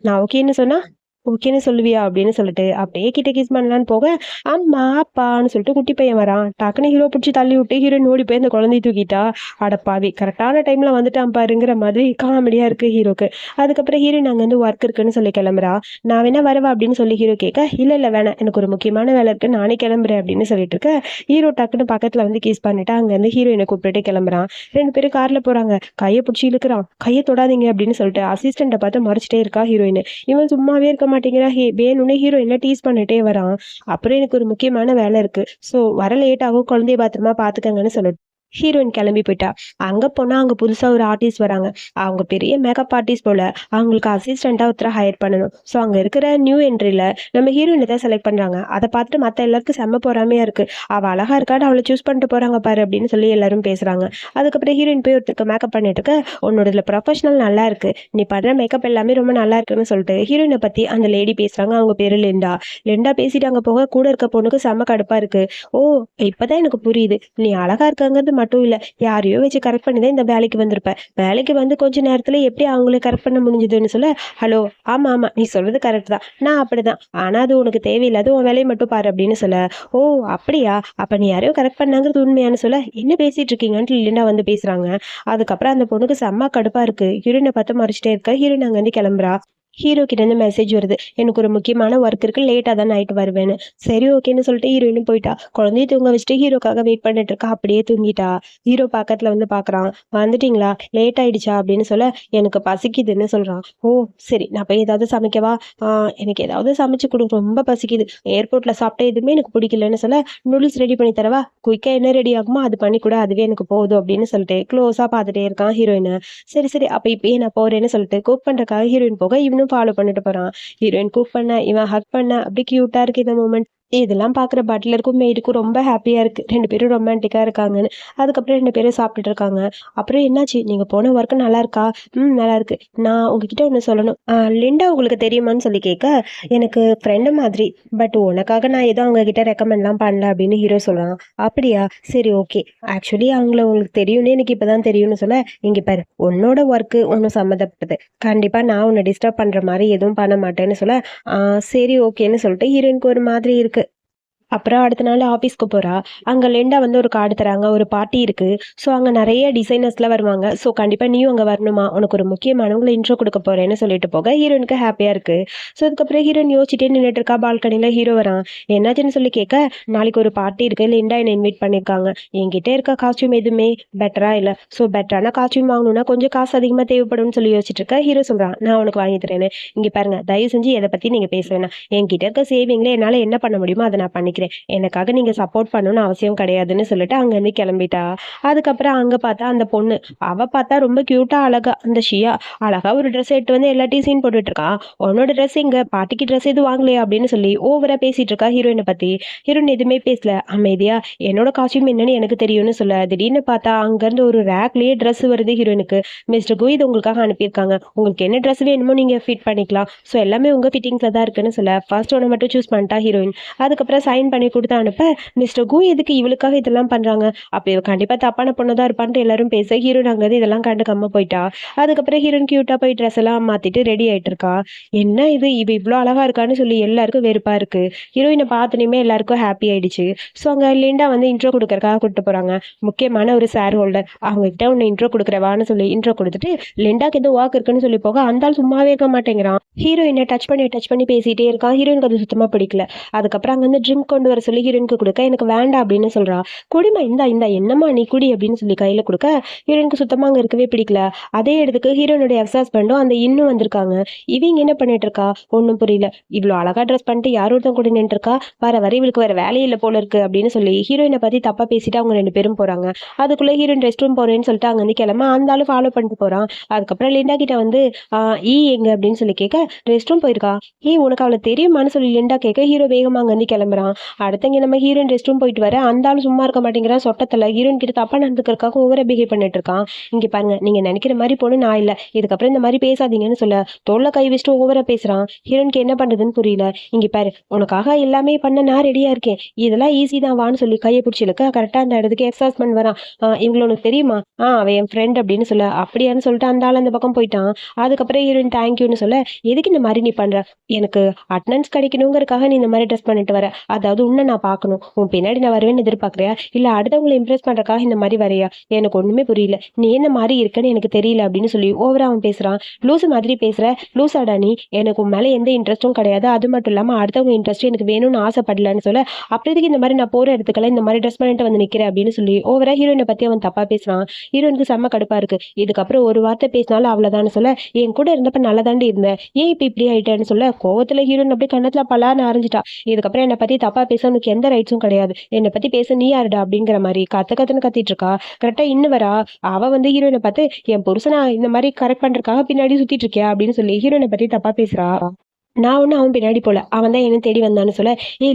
நான் ஓகேன்னு சொன்னா ஓகேன்னு சொல்லுவியா அப்படின்னு சொல்லிட்டு அப்படியே கிட்ட கிஸ் பண்ணலான்னு போக, அம்மா அப்பான்னு சொல்லிட்டு குட்டி பையன் வரான். டக்குன்னு ஹீரோ பிடிச்சி தள்ளி விட்டு ஹீரோயின் ஓடி போய் அந்த குழந்தைய தூக்கிட்டா. அடப்பாவி, கரெக்டான டைம்ல வந்துட்டான் பாருங்கிற மாதிரி காமெடியா இருக்கு ஹீரோக்கு. அதுக்கப்புறம் ஹீரோயின் அங்கேருந்து ஒர்க் இருக்குன்னு சொல்லி கிளம்புறா. நான் வேணா வரவா அப்படின்னு சொல்லி ஹீரோ கேட்க, இல்லை இல்லை வேணாம், எனக்கு ஒரு முக்கியமான வேலை இருக்கு, நானே கிளம்புறேன் அப்படின்னு சொல்லிட்டு இருக்க. ஹீரோ டக்குன்னு பக்கத்துல வந்து கிஸ் பண்ணிட்டு அங்கேருந்து ஹீரோயினை கூப்பிட்டுட்டு கிளம்புறான். 2 பேரும் கார்ல போறாங்க. கையை பிடிச்சி இழுக்கிறான். கையை தொடாதீங்க அப்படின்னு சொல்லிட்டு அசிஸ்டண்ட்டை பார்த்து மறைச்சிட்டே இருக்கா ஹீரோயின். இவன் சும்மாவே இருக்க மாட்டேங்கிறா. வேணும்னே ஹீரோ என்ன டீஸ் பண்ணிட்டே வரான். அப்புறம் எனக்கு ஒரு முக்கியமான வேலை இருக்கு, ஸோ வர லேட் ஆகும், குழந்தைய பத்திரமா பாத்துக்கங்கன்னு சொல்லிட்டு ஹீரோயின் கிளம்பி போயிட்டா. அங்க போனா அங்க புதுசா ஒரு ஆர்டிஸ்ட் வராங்க. அவங்க பெரிய மேக்கப் ஆர்டிஸ்ட் போல. அவங்களுக்கு அசிஸ்டண்டா ஒருத்தர ஹையர் பண்ணணும். ஸோ அங்க இருக்கிற நியூ என்ட்ரில நம்ம ஹீரோயினை தான் செலக்ட் பண்றாங்க. அதை பார்த்துட்டு மற்ற எல்லாருக்கும் செம்ம பொறாமையா இருக்கு. அவ அழகா இருக்கான்னு அவளை சூஸ் பண்ணிட்டு போறாங்க பாரு அப்படின்னு சொல்லி எல்லாரும் பேசுறாங்க. அதுக்கப்புறம் ஹீரோயின் போய் ஒருத்தருக்கு மேக்கப் பண்ணிட்டு இருக்க, உன்னோட இதுல ப்ரொஃபஷனல் நல்லா இருக்கு, நீ பண்ற மேக்கப் எல்லாமே ரொம்ப நல்லா இருக்குன்னு சொல்லிட்டு ஹீரோயினை பத்தி அந்த லேடி பேசுறாங்க. அவங்க பேரு லிண்டா. லிண்டா பேசிட்டு அங்க போக கூட இருக்க பொண்ணுக்கு செம்ம கடுப்பா இருக்கு. ஓ, இப்பதான் எனக்கு புரியுது, நீ அழகா இருக்காங்கிறது மட்டும் இல்ல, யாரையோ வச்சு கரெக்ட் பண்ணி தான் இந்த வேலைக்கு வந்திருப்ப. வேலைக்கு வந்து கொஞ்ச நேரத்துல எப்படி அவங்கள கரெக்ட் பண்ண முடிஞ்சதுன்னு சொல்ல, ஹலோ, ஆமா ஆமா நீ சொல்றது கரெக்ட் தான், நான் அப்படிதான், ஆனா அது உனக்கு தேவையில்லாத உன் வேலையை மட்டும் பாரு அப்படின்னு சொல்ல, ஓ அப்படியா, அப்ப நீ யாரையோ கரெக்ட் பண்ணாங்கிறது உண்மையானு சொல்ல, என்ன பேசிட்டு இருக்கீங்கன்னு லிண்டா வந்து பேசுறாங்க. அதுக்கப்புறம் அந்த பொண்ணுக்கு செம்ம கடுப்பா இருக்கு. ஹீரோயினை பார்த்து மறைச்சிட்டே இருக்க. ஹீரோயின் அங்க இருந்து கிளம்புறா. ஹீரோ கிட்ட இருந்து மெசேஜ் வருது, எனக்கு ஒரு முக்கியமான ஒர்க் இருக்கு, லேட்டா தான் நைட் வருவேன்னு. சரி ஓகேன்னு சொல்லிட்டு ஹீரோயினும் போயிட்டா. குழந்தைய தூங்க வச்சுட்டு ஹீரோக்காக வெயிட் பண்ணிட்டு இருக்கா. அப்படியே தூங்கிட்டா. ஹீரோ பக்கத்துல வந்து பாக்குறான். வந்துட்டீங்களா, லேட் ஆயிடுச்சா அப்படின்னு சொல்ல, எனக்கு பசிக்குதுன்னு சொல்றான். ஓ சரி, நான் போய் ஏதாவது சமைக்கவா? எனக்கு ஏதாவது சமைச்சு கொடு, ரொம்ப பசிக்குது. ஏர்போர்ட்ல சாப்பிட்ட எதுவுமே எனக்கு பிடிக்கலன்னு சொல்ல, நூடுல்ஸ் ரெடி பண்ணி தரவா? குயிக்கா என்ன ரெடி ஆகுமோ அது பண்ணி கூட, அதுவே எனக்கு போதும் அப்படின்னு சொல்லிட்டு க்ளோஸா பார்த்துட்டே இருக்கான் ஹீரோயின். சரி சரி, அப்ப இப்பயே நான் போறேன்னு சொல்லிட்டு குக் பண்றதுக்காக ஹீரோயின் போக, இவனும் ஃபாலோ பண்ணிட்டு போறான். ஹீரோயின் குக் பண்ண, இவன் ஹக் பண்ண, அப்படி கியூட்டா இருக்கு இந்த மூமெண்ட். இதெல்லாம் பாக்குற பட்லருக்கும் மெய்டுக்கும் ரொம்ப ஹாப்பியா இருக்கு. 2 பேரும் ரொமான்டிக்கா இருக்காங்கன்னு. அதுக்கப்புறம் 2 பேரும் சாப்பிட்டுட்டு இருக்காங்க. அப்புறம் என்னாச்சு, நீங்க போன ஒர்க் நல்லா இருக்கா? நல்லா இருக்கு. நான் உங்ககிட்ட ஒண்ணு சொல்லணும். லிண்டா உங்களுக்கு தெரியுமான்னு சொல்லி கேட்க, எனக்கு ஃப்ரெண்டு மாதிரி, பட் உனக்காக நான் எதுவும் அவங்க கிட்ட ரெக்கமெண்ட்லாம் பண்ணல அப்படின்னு ஹீரோ சொல்றான். அப்படியா, சரி ஓகே. ஆக்சுவலி அவங்கள உங்களுக்கு தெரியும்னு எனக்கு இப்பதான் தெரியும்னு சொல்ல, இங்க பாரு, உன்னோட ஒர்க்கு ஒன்றும் சம்மந்தப்பட்டது, கண்டிப்பா நான் உன்னை டிஸ்டர்ப் பண்ற மாதிரி எதுவும் பண்ண மாட்டேன்னு சொல்ல, சரி ஓகேன்னு சொல்லிட்டு ஹீரோயினுக்கு ஒரு மாதிரி இருக்கு. அப்புறம் அடுத்த நாள் ஆஃபீஸ்க்கு போறா. அங்க லிண்டா வந்து ஒரு கார்டு தராங்க. ஒரு பார்ட்டி இருக்கு. ஸோ அங்க நிறைய டிசைனர்ஸ்லாம் வருவாங்க. ஸோ கண்டிப்பா நீயும் அங்க வரணுமா? உனக்கு ஒரு முக்கியமானவங்களை இன்ட்ரோ கொடுக்க போறேன்னு சொல்லிட்டு போக ஹீரோயினுக்கு ஹாப்பியா இருக்கு. ஸோ அதுக்கப்புறம் ஹீரோயின் யோசிச்சுட்டே நின்றுட்டு இருக்கா. பால்கனில ஹீரோ வரான். என்னாச்சுன்னு சொல்லி கேட்க, நாளைக்கு ஒரு பார்ட்டி இருக்கு, லிண்டா என்னை இன்வைட் பண்ணியிருக்காங்க. என்கிட்ட இருக்க காஸ்டியூம் எதுவுமே பெட்டரா இல்லை. ஸோ பெட்டரான காஸ்டியூம் வாங்கணும்னா கொஞ்சம் காசு அதிகமாக தேவைப்படும்னு சொல்லி யோசிச்சுட்டு இருக்க. ஹீரோ சொல்றான், நான் உனக்கு வாங்கி தரேன்னு. இங்க பாருங்க, தயவு செஞ்சு எதை பத்தி நீங்க பேச வேணாம். என்கிட்ட இருக்க சேவிங்ல என்னால என்ன பண்ண முடியுமோ அதை நான் பண்ணிக்கிறேன். எனக்காக நீங்க சப்போர்ட் பண்ணணும்னு அவசியம் கிடையாதுன்னு சொல்லிட்டு அங்க இருந்து கிளம்பிட்டா. அதுக்கப்புறம் அங்க பார்த்தா அந்த பொண்ணு, அவ பார்த்தா ரொம்ப கியூட்டா அழகா, அந்த ஷியா அழகா ஒரு ட்ரெஸ் எடுத்து வந்து எல்லாத்தையும் சீன் போட்டுட்டு இருக்கா. உன்னோட ட்ரெஸ் எங்க, பாட்டிக்கு ட்ரெஸ் எதுவும் வாங்கலையா அப்படின்னு சொல்லி ஓவரா பேசிட்டு இருக்கா ஹீரோயினை பத்தி. ஹீரோயின் எதுவுமே பேசல, அமைதியா என்னோட காஸ்டியூம் என்னன்னு எனக்கு தெரியும்னு சொல்ல, திடீர்னு பார்த்தா அங்க இருந்து ஒரு ரேக்லயே ட்ரெஸ் வருது ஹீரோயினுக்கு. மிஸ்டர் கு இது உங்களுக்காக அனுப்பியிருக்காங்க, உங்களுக்கு என்ன ட்ரெஸ் வேணுமோ நீங்க ஃபிட் பண்ணிக்கலாம், ஸோ எல்லாமே உங்க ஃபிட்டிங்ஸ்ல தான் இருக்குன்னு சொல்ல, ஃபர்ஸ்ட் ஒன்று மட்டும் சூஸ் பண்ணிட்டா ஹீரோயின். அதுக்கப்புறம் சைன் எக்ஸ்பிளைன் பண்ணி கொடுத்து அனுப்ப மிஸ்டர் கு எதுக்கு இவளுக்காக இதெல்லாம் பண்றாங்க, அப்ப இவ கண்டிப்பா தப்பான பொண்ணு தான் இருப்பான்ட்டு எல்லாரும் பேச ஹீரோயின் அங்க இதெல்லாம் கண்டுக்காம போயிட்டா. அதுக்கப்புறம் ஹீரோயின் கியூட்டா போய் ட்ரெஸ் எல்லாம் மாத்திட்டு ரெடி ஆயிட்டு இருக்கா. என்ன இது இவ இவ்வளோ அழகா இருக்கான்னு சொல்லி எல்லாருக்கும் வெறுப்பா இருக்கு. ஹீரோயினை பார்த்தனையுமே எல்லாருக்கும் ஹாப்பி ஆயிடுச்சு. ஸோ அங்க லிண்டா வந்து இன்ட்ரோ கொடுக்கறக்காக கூப்பிட்டு போறாங்க. முக்கியமான ஒரு ஷேர் ஹோல்டர் அவங்க கிட்ட உன்னை இன்ட்ரோ கொடுக்குறவான்னு சொல்லி இன்ட்ரோ கொடுத்துட்டு லிண்டாக்கு ஏதோ வாக் இருக்குன்னு சொல்லி போக அந்த ஆள் சும்மாவே இருக்க மாட்டேங்கிறான். ஹீரோயினை டச் பண்ணி பேசிட்டே இருக்கான். ஹீரோயினுக்கு அது சுத்தமா பிடிக்கல. அதுக்கப்புறம் அங்க வந்து ட்ரிங்க் கொண்டு வர சொல்லி ஹீரோயினுக்கு கொடுக்க எனக்கு வேண்டாம் அப்படின்னு சொல்றா. குடிமா இந்தா இந்தா என்னம்மா நீ குடி அப்படின்னு சொல்லி கையில கொடுக்க ஹீரோயினுக்கு சுத்தமா அங்க இருக்கவே பிடிக்கல. அதே இடத்துக்கு ஹீரோயினுடைய எக்ஸ் ஹஸ்பண்டும் அந்த இன்னும் வந்திருக்காங்க. இவங்க என்ன பண்ணிட்டு இருக்கா ஒன்றும் புரியல. இவ்வளோ அழகா ட்ரெஸ் பண்ணிட்டு யார் ஒருத்தன் கூட நின்று இருக்கா, வர இவளுக்கு வேற வேலையே இல்லை போல இருக்கு அப்படின்னு சொல்லி ஹீரோயினை பத்தி தப்பா பேசிட்டு அவங்க 2 பேரும் போறாங்க. அதுக்குள்ள ஹீரோயின் ரெஸ்ட் ரூம் போறேன்னு சொல்லிட்டு அங்க வந்து கிளம்ப அந்த ஆளு ஃபாலோ பண்ணிட்டு போறான். அதுக்கப்புறம் லிண்டா கிட்ட வந்து எங்க அப்படின்னு சொல்லி கேட்க ரெஸ்ட் ரூம் போயிருக்கா. உனக்கு அவளை தெரியுமான்னு சொல்லி லிண்டா கேட்க ஹீரோ வேகமா அங்க வந்து கிளம்புறான். அடுத்தங்க நம்ம ஹீரோயின் ரெஸ்ட் ரூம் போயிட்டு வர அந்த ஆளு சும்மா இருக்க மாட்டேங்கிறான். சொட்டத்துல ஹீரோயின் கிட்ட தப்பா நடந்துக்கிறதுக்காக ஓவரா பிஹேவ் பண்ணிட்டு இருக்கான். இங்க பாருங்க நீங்க நினைக்கிற மாதிரி பொண்ணு நான் இல்ல, இதுக்கப்புறம் இந்த மாதிரி பேசாதீங்கன்னு சொல்ல தோல்ல கை வச்சுட்டு ஓவரா பேசுறான். ஹீரோனுக்கு என்ன பண்றதுன்னு புரியல. இங்க பாரு உனக்காக எல்லாமே பண்ண நான் ரெடியா இருக்கேன், இதெல்லாம் ஈஸி தான் வான்னு சொல்லி கையை பிடிச்சி இழுக்க கரெக்டா அந்த இடத்துக்கு எக்ஸாஸ்மெண்ட் வரான். இவங்களை உனக்கு தெரியுமா, அவன் என் ஃப்ரெண்ட் அப்படின்னு சொல்ல அப்படியான்னு சொல்லிட்டு அந்த ஆள் அந்த பக்கம் போயிட்டான். அதுக்கப்புறம் ஹீரோயின் தேங்க்யூன்னு சொல்ல எதுக்கு இந்த மாதிரி நீ பண்ற, எனக்கு அட்டனன்ஸ் கிடைக்கணுங்கிறதுக்காக நீ இந்த மாதிரி ட்ரெஸ் பண்ணிட்டு வர, அதாவது உன்னை நான் பார்க்கணும், உன் பின்னாடி நான் வருவேன்னு எதிர்பார்க்கறியா இல்ல அடுத்தவங்களை இம்ப்ரெஸ் பண்றதுக்காக இந்த மாதிரி வரையா, எனக்கு ஒண்ணுமே புரியல, நீ என்ன மாதிரி இருக்குன்னு எனக்கு தெரியல அப்படின்னு சொல்லி ஓவரா அவன் பேசுறான். லூசு மாதிரி பேசுற, லூசாடா நீ, எனக்கு உன் மேல எந்த இன்ட்ரெஸ்ட்டும் கிடையாது, அது மட்டும் இல்லாம அடுத்தவங்க இன்ட்ரெஸ்ட் எனக்கு வேணும்னு ஆசைப்படலன்னு சொல்ல அப்படிக்கு இந்த மாதிரி நான் போற இடத்துக்கெல்லாம் இந்த மாதிரி ட்ரெஸ் பண்ணிட்டு வந்து நிக்கிறேன் அப்படின்னு சொல்லி ஓவரா ஹீரோயினை பத்தி அவன் தப்பா பேசுறான். ஹீரோயினுக்கு செம்ம கடுப்பா இருக்கு. இதுக்கப்புறம் ஒரு வார்த்தை பேசினாலும் அவ்வளவுதான்னு சொல்ல என் கூட இருந்தப்ப நல்லா தாண்டி இருந்தேன், ஏன் இப்ப இப்படி ஆயிட்டேன்னு சொல்ல கோவத்துல ஹீரோயின் அப்படியே கண்ணத்துல பலான்னு ஆரஞ்சிட்டா. இதுக்கப்புறம் என்னை பத்தி தப்பா பேச உனக்கு எந்த ரைட்ஸும் கிடையாது, என்னை பத்தி பேச நீ யாருடா அப்படிங்கிற மாதிரி கத்துன்னு கத்திட்டு இருக்கா. கரெக்டா இன்னும் வரா. அவ வந்து ஹீரோயினை பார்த்து என் புருஷனா இந்த மாதிரி கரெக்ட் பண்றதுக்காக பின்னாடி சுத்திட்டு இருக்கியா அப்படின்னு சொல்லி ஹீரோயினை பத்தி தப்பா பேசுறா. நான் ஒன்றும் அவன் பின்னாடி போல, அவன் தான் என்ன தேடி வந்தான்னு சொல்ல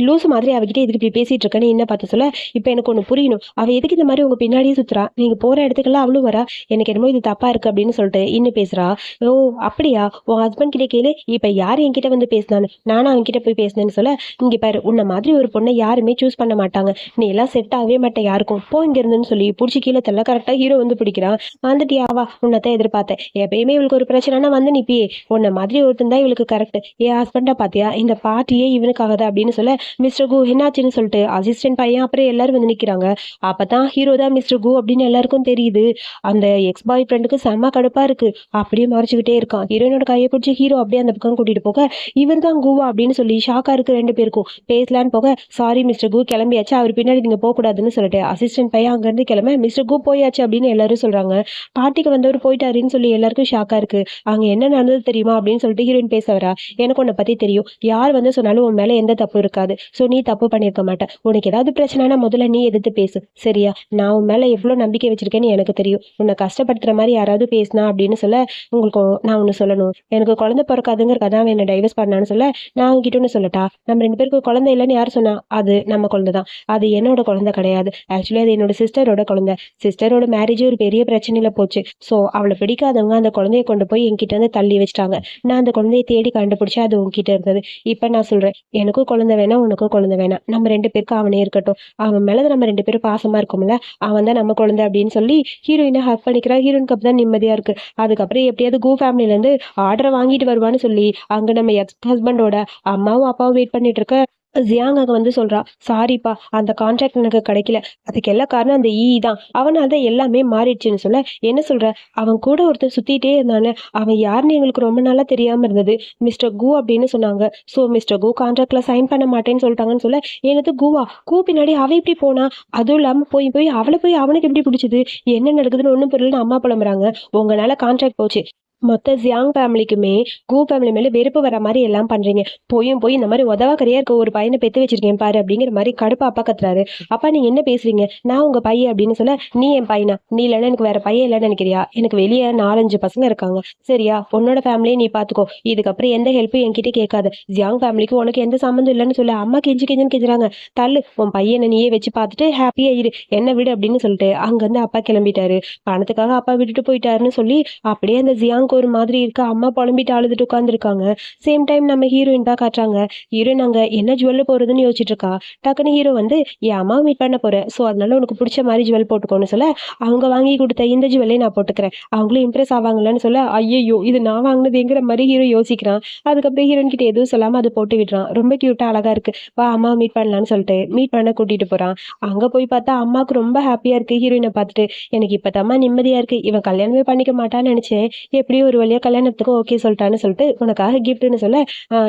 லூசு மாதிரி அவகிட்ட எதுக்கு இப்படி பேசிட்டு இருக்கேன்னு என்ன பார்த்து சொல்ல இப்போ எனக்கு ஒன்று புரியணும், அவ எதுக்கு இந்த மாதிரி உங்க பின்னாடியே சுத்துறா, நீங்க போற இடத்துக்கெல்லாம் அவளும் வரா, எனக்கு என்னமோ இது தப்பா இருக்கு அப்படின்னு சொல்லிட்டு இன்னும் பேசுறா. ஓ அப்படியா, உன் ஹஸ்பண்ட் கிட்ட கேளு இப்ப யார் என்கிட்ட வந்து பேசினான்னு, நானும் அவன் கிட்ட போய் பேசினேன்னு சொல்ல இங்க பாரு உன்ன மாதிரி ஒரு பொண்ணை யாருமே சூஸ் பண்ண மாட்டாங்க, நீ எல்லாம் செட் ஆகவே மாட்டேன் யாருக்கும், போ இங்க இருந்துன்னு சொல்லி பிடிச்சி கீழே தள்ள கரெக்டா ஹீரோ வந்து பிடிக்கிறான். வந்துட்டியாவா உன்னதான் எதிர்பார்த்தேன், எப்பயுமே இவளுக்கு ஒரு பிரச்சனைனா வந்து நிப்பியே, உன்ன மாதிரி ஒருத்தன் தான் இவளுக்கு கரெக்ட், ஹஸ்பண்டா பாத்தியா இந்த பார்ட்டியே இவனுக்காக தான் அப்படின்னு சொல்ல மிஸ்டர் கு என்னாச்சுன்னு சொல்லிட்டு அசிஸ்டன்ட் பையன் அப்புறம் எல்லாரும் வந்து நிக்கிறாங்க. அப்பதான் ஹீரோ தான் மிஸ்டர் கு அப்படின்னு எல்லாருக்கும் தெரியுது. அந்த எக்ஸ் பாய் ஃப்ரெண்டுக்கு செம்ம கடுப்பா இருக்கு, அப்படியே மறைச்சுக்கிட்டே இருக்கான். ஹீரோனோட கையை பிடிச்சி ஹீரோ அப்படியே அந்த பக்கம் கூட்டிட்டு போக இவர் தான் குவா அப்படின்னு சொல்லி ஷாக்கா இருக்கு 2 பேருக்கும். பேசலான்னு போக சாரி மிஸ்டர் கு கிளம்பியாச்சு, அவர் பின்னாடி நீங்க போக கூடாதுன்னு சொல்லிட்டு அசிஸ்டன்ட் பையன் அங்க இருந்து கிளம்ப மிஸ்டர் கு போயாச்சு அப்படின்னு எல்லாரும் சொல்றாங்க. பார்ட்டிக்கு வந்தவர் போயிட்டாருன்னு சொல்லி எல்லாருக்கும் ஷாக்கா இருக்கு. அங்க என்ன நடந்தது தெரியுமா அப்படின்னு சொல்லிட்டு ஹீரோயின் பேச வரா. எனக்கு உன்னை பத்தி தெரியும், யார் வந்து சொன்னாலும் உன் மேல எந்த தப்பு இருக்காது, சோ நீ தப்பு பண்ணிருக்க மாட்டேன், உனக்கு ஏதாவது பிரச்சனைனா முதல்ல நீ எதிர்த்து பேசு சரியா, நான் உன் மேல எவ்வளவு நம்பிக்கை வச்சிருக்கேன்னு எனக்கு தெரியும், உன்னை கஷ்டப்படுத்துற மாதிரி யாராவது பேசினா அப்படின்னு சொல்ல உங்களுக்கு நான் ஒண்ணு சொல்லணும், எனக்கு குழந்தை பிறக்காதுங்கிறதான் என்ன டைவர்ஸ் பண்ணான்னு சொல்ல நான் உங்ககிட்ட ஒண்ணு சொல்லட்டா, நம்ம 2 பேருக்கு குழந்தை இல்லைன்னு யார் சொன்னா, அது நம்ம குழந்தை தான், அது என்னோட குழந்தை கிடையாது, ஆக்சுவலி அது என்னோட சிஸ்டரோட குழந்தை, சிஸ்டரோட மேரேஜ் ஒரு பெரிய பிரச்சனையில போச்சு, சோ அவளை பிடிக்காதவங்க அந்த குழந்தைய கொண்டு போய் என்கிட்ட வந்து தள்ளி வச்சிட்டாங்க, நான் அந்த குழந்தைய தேடி கண்டுபிடிச்சு அது உங்ககிட்ட இருந்தது, இப்ப நான் சொல்றேன் எனக்கும் குழந்தை வேணாம் உனக்கும் குழந்தை வேணாம், நம்ம 2 பேருக்கு அவனே இருக்கட்டும், அவன் மேல நம்ம 2 பேரும் பாசமா இருக்கோம்ல, அவன் தான் நம்ம குழந்தை அப்படின்னு சொல்லி ஹீரோயினை ஹக் பண்ணிக்கிறா. ஹீரோயினுக்கு அப்பதான் நிம்மதியா இருக்கு. அதுக்கப்புறம் எப்படியாவது கு ஃபேமிலில இருந்து ஆர்டரை வாங்கிட்டு வருவான்னு சொல்லி அங்க நம்ம எக்ஸ் ஹஸ்பண்டோட அம்மாவும் அப்பாவும் வெயிட் பண்ணிட்டு இருக்க ஜியாங் அங்க வந்து சொல்றா, சாரிப்பா அந்த கான்ட்ராக்ட் எனக்கு கிடைக்கல, அதுக்கு எல்லா காரணம் அந்த தான், அவனால தான் எல்லாமே மாறிடுச்சுன்னு சொல்ல என்ன சொல்ற, அவன் கூட ஒருத்தர் சுத்திட்டே இருந்தானே அவன் யாருன்னு எங்களுக்கு ரொம்ப நாளா தெரியாம இருந்தது, மிஸ்டர் கு அப்படின்னு சொன்னாங்க, சோ மிஸ்டர் கு கான்ட்ராக்ட்ல சைன் பண்ண மாட்டேன்னு சொல்லிட்டாங்கன்னு சொல்ல எனக்கு குவா கு பின்னாடி அவ இப்படி போனா, அதுவும் இல்லாம போய் போய் அவளை போய் அவனுக்கு எப்படி பிடிச்சது, என்ன நடக்குதுன்னு ஒண்ணும் புரியலன்னு அம்மா புலம்புறாங்க. உங்களால கான்ட்ராக்ட் போச்சு, மொத்த ஜியாங் ஃபேமிலிக்குமே கு ஃபேமிலி மேல வெறுப்பு வர மாதிரி எல்லாம் பண்றீங்க, போய் இந்த மாதிரி உதவாக்கரையா இருக்க ஒரு பையனை பெத்து வச்சிருக்கேன் பாரு அப்படிங்கிற மாதிரி கடுப்பா அப்பா கத்துறாரு. அப்பா நீங்க என்ன பேசுறீங்க, நான் உங்க பையன் அப்படின்னு சொல்ல நீ என் பையனா, நீ இல்லைன்னா எனக்கு வேற பையன் இல்லைன்னு நினைக்கிறியா, எனக்கு வெளியே 4-5 பசங்க இருக்காங்க சரியா, உன்னோட ஃபேமிலியை நீ பாத்துக்கோ, இதுக்கப்புறம் எந்த ஹெல்ப்பும் என்கிட்ட கேட்காது, ஜியாங் ஃபேமிலிக்கு உனக்கு எந்த சம்மந்தம் இல்லைன்னு சொல்ல அம்மா கெஞ்சுன்னு கெஞ்சுறாங்க. தள்ளு உன் பையனை நீயே வச்சு பார்த்துட்டு ஹாப்பியா இரு, என்ன விடு அப்படின்னு சொல்லிட்டு அங்க இருந்து அப்பா கிளம்பிட்டாரு. பணத்துக்காக அப்பா விட்டுட்டு போயிட்டாருன்னு சொல்லி அப்படியே அந்த ஜியாங் அம்மாவுக்கு ஒரு மாதிரி இருக்கு. அம்மா புலம்பிட்டு அழுதுட்டு உட்காந்துருக்காங்க. சேம் டைம் நம்ம ஹீரோயின் தான் காட்டுறாங்க. ஹீரோயின் அங்க என்ன ஜுவல் போறதுன்னு யோசிச்சுட்டு இருக்கா. டக்குனு ஹீரோ வந்து என் அம்மாவை மீட் பண்ண போறேன், ஸோ அதனால உனக்கு பிடிச்ச மாதிரி ஜுவல் போட்டுக்கோன்னு சொல்ல, அவங்க வாங்கி கொடுத்த இந்த ஜுவல்லே நான் போட்டுக்கிறேன், அவங்களும் இம்ப்ரெஸ் ஆவாங்களான்னு சொல்ல, ஐயோ இது நான் வாங்கினதுங்கிற மாதிரி ஹீரோ யோசிக்கிறான். அதுக்கப்புறம் ஹீரோயின் கிட்ட எதுவும் சொல்லாம அதை போட்டு விடுறான். ரொம்ப கியூட்டா அழகா இருக்கு. வா அம்மாவை மீட் பண்ணலான்னு சொல்லிட்டு மீட் பண்ண கூட்டிட்டு போறான். அங்க போய் பார்த்தா அம்மாவுக்கு ரொம்ப ஹாப்பியா இருக்கு ஹீரோயினை பார்த்துட்டு. எனக்கு இப்பதாம்மா நிம்மதியா இருக்கு, இவன் கல்யாணமே பண்ணிக்க மாட்டான்னு நினைச்சேன், எப்படியும் ஒரு வழியா கல்யாணத்துக்கு ஓகே சொல்லிட்டான்னு சொல்லிட்டு உனக்காக கிஃப்ட்னு சொல்ல,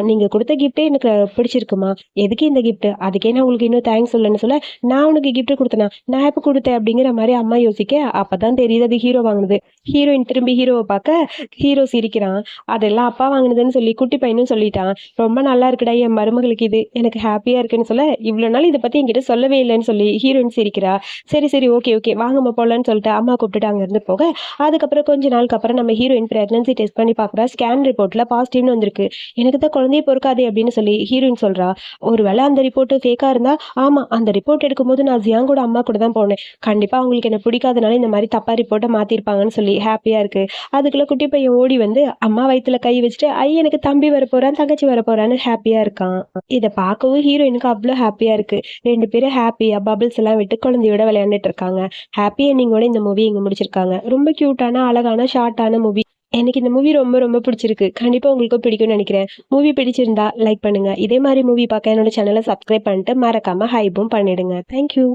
நீங்க கொடுத்த கிஃப்டே எனக்கு பிடிச்சிருக்குமா, எதுக்கு இந்த கிஃப்ட், அதுக்கே நான் உங்களுக்கு இன்னும் தேங்க்ஸ் சொல்லணும்னு சொல்ல, நான் உனக்கு கிஃப்ட் கொடுத்தேனா, நான் எப்ப கொடுத்தேன் அப்படிங்கிற மாதிரி அம்மா யோசிக்க, அப்பதான் தெரியுது அது ஹீரோ வாங்குனது. ஹீரோயின் திரும்பி ஹீரோவை பார்க்க ஹீரோ சிரிக்கிறான். அதெல்லாம் அப்பா வாங்கினதுன்னு சொல்லி குட்டி பையனும் சொல்லிட்டான். ரொம்ப நல்லா இருக்குடா என் மருமகளுக்கு, இது எனக்கு ஹாப்பியா இருக்குன்னு சொல்ல, இவ்வளவு நாள் இதை பத்தி என்கிட்ட சொல்லவே இல்லைன்னு சொல்லி ஹீரோயின் சிரிக்கிறா. சரி சரி ஓகே ஓகே வாங்கம்மா போலான்னு சொல்லிட்டு அம்மா கூப்பிட்டுட்டு அங்க இருந்து போக, அதுக்கப்புறம் கொஞ்ச நாளுக்கு அப்புறம் நம்ம ஹீரோயின் பிரெக்னன்சி டெஸ்ட் பண்ணி பார்க்குறா. ஸ்கேன் ரிப்போர்ட்ல பாசிட்டிவ்னு வந்திருக்கு. எனக்கு தான் குழந்தைய பொறுக்காதே அப்படின்னு சொல்லி ஹீரோயின் சொல்றா. ஒருவேளை அந்த ரிப்போர்ட் ஃபேக்கா இருந்தா, ஆமா அந்த ரிப்போர்ட் எடுக்கும்போது நான் ஜியாங்கோட அம்மா கூட தான் போனேன், கண்டிப்பா அவங்களுக்கு என்ன பிடிக்காதனால இந்த மாதிரி தப்பா ரிப்போர்ட்டை மாத்திருப்பாங்கன்னு சொல்லி ஹாப்பியா இருக்கு. அதுக்குள்ள குட்டி பையன் ஓடி வந்து அம்மா வயித்துல கை வச்சுட்டு, எனக்கு தம்பி வர போறான் தங்கச்சி வர போறான்னு ஹாப்பியா இருக்கான். இதை பார்க்கவும் ஹீரோயினுக்கு அவ்வளோ ஹாப்பியா இருக்கு. ரெண்டு பேரும் ஹாப்பியா பபிள்ஸ் எல்லாம் விட்டு குழந்தையோட விளையாண்டுட்டு இருக்காங்க. ஹாப்பி எண்டிங்கோட இந்த மூவி இங்க முடிச்சிருக்காங்க. ரொம்ப கியூட்டான அழகான ஷார்ட்டான மூவி. எனக்கு இந்த மூவி ரொம்ப ரொம்ப பிடிச்சிருக்கு. கண்டிப்பா உங்களுக்கும் பிடிக்கும்னு நினைக்கிறேன். மூவி பிடிச்சிருந்தா லைக் பண்ணுங்க. இதே மாதிரி மூவி பார்க்க என்னோட சேனலை சப்ஸ்கிரைப் பண்ணிட்டு மறக்காம ஹைப்பும் பண்ணிடுங்க. தேங்க்யூ.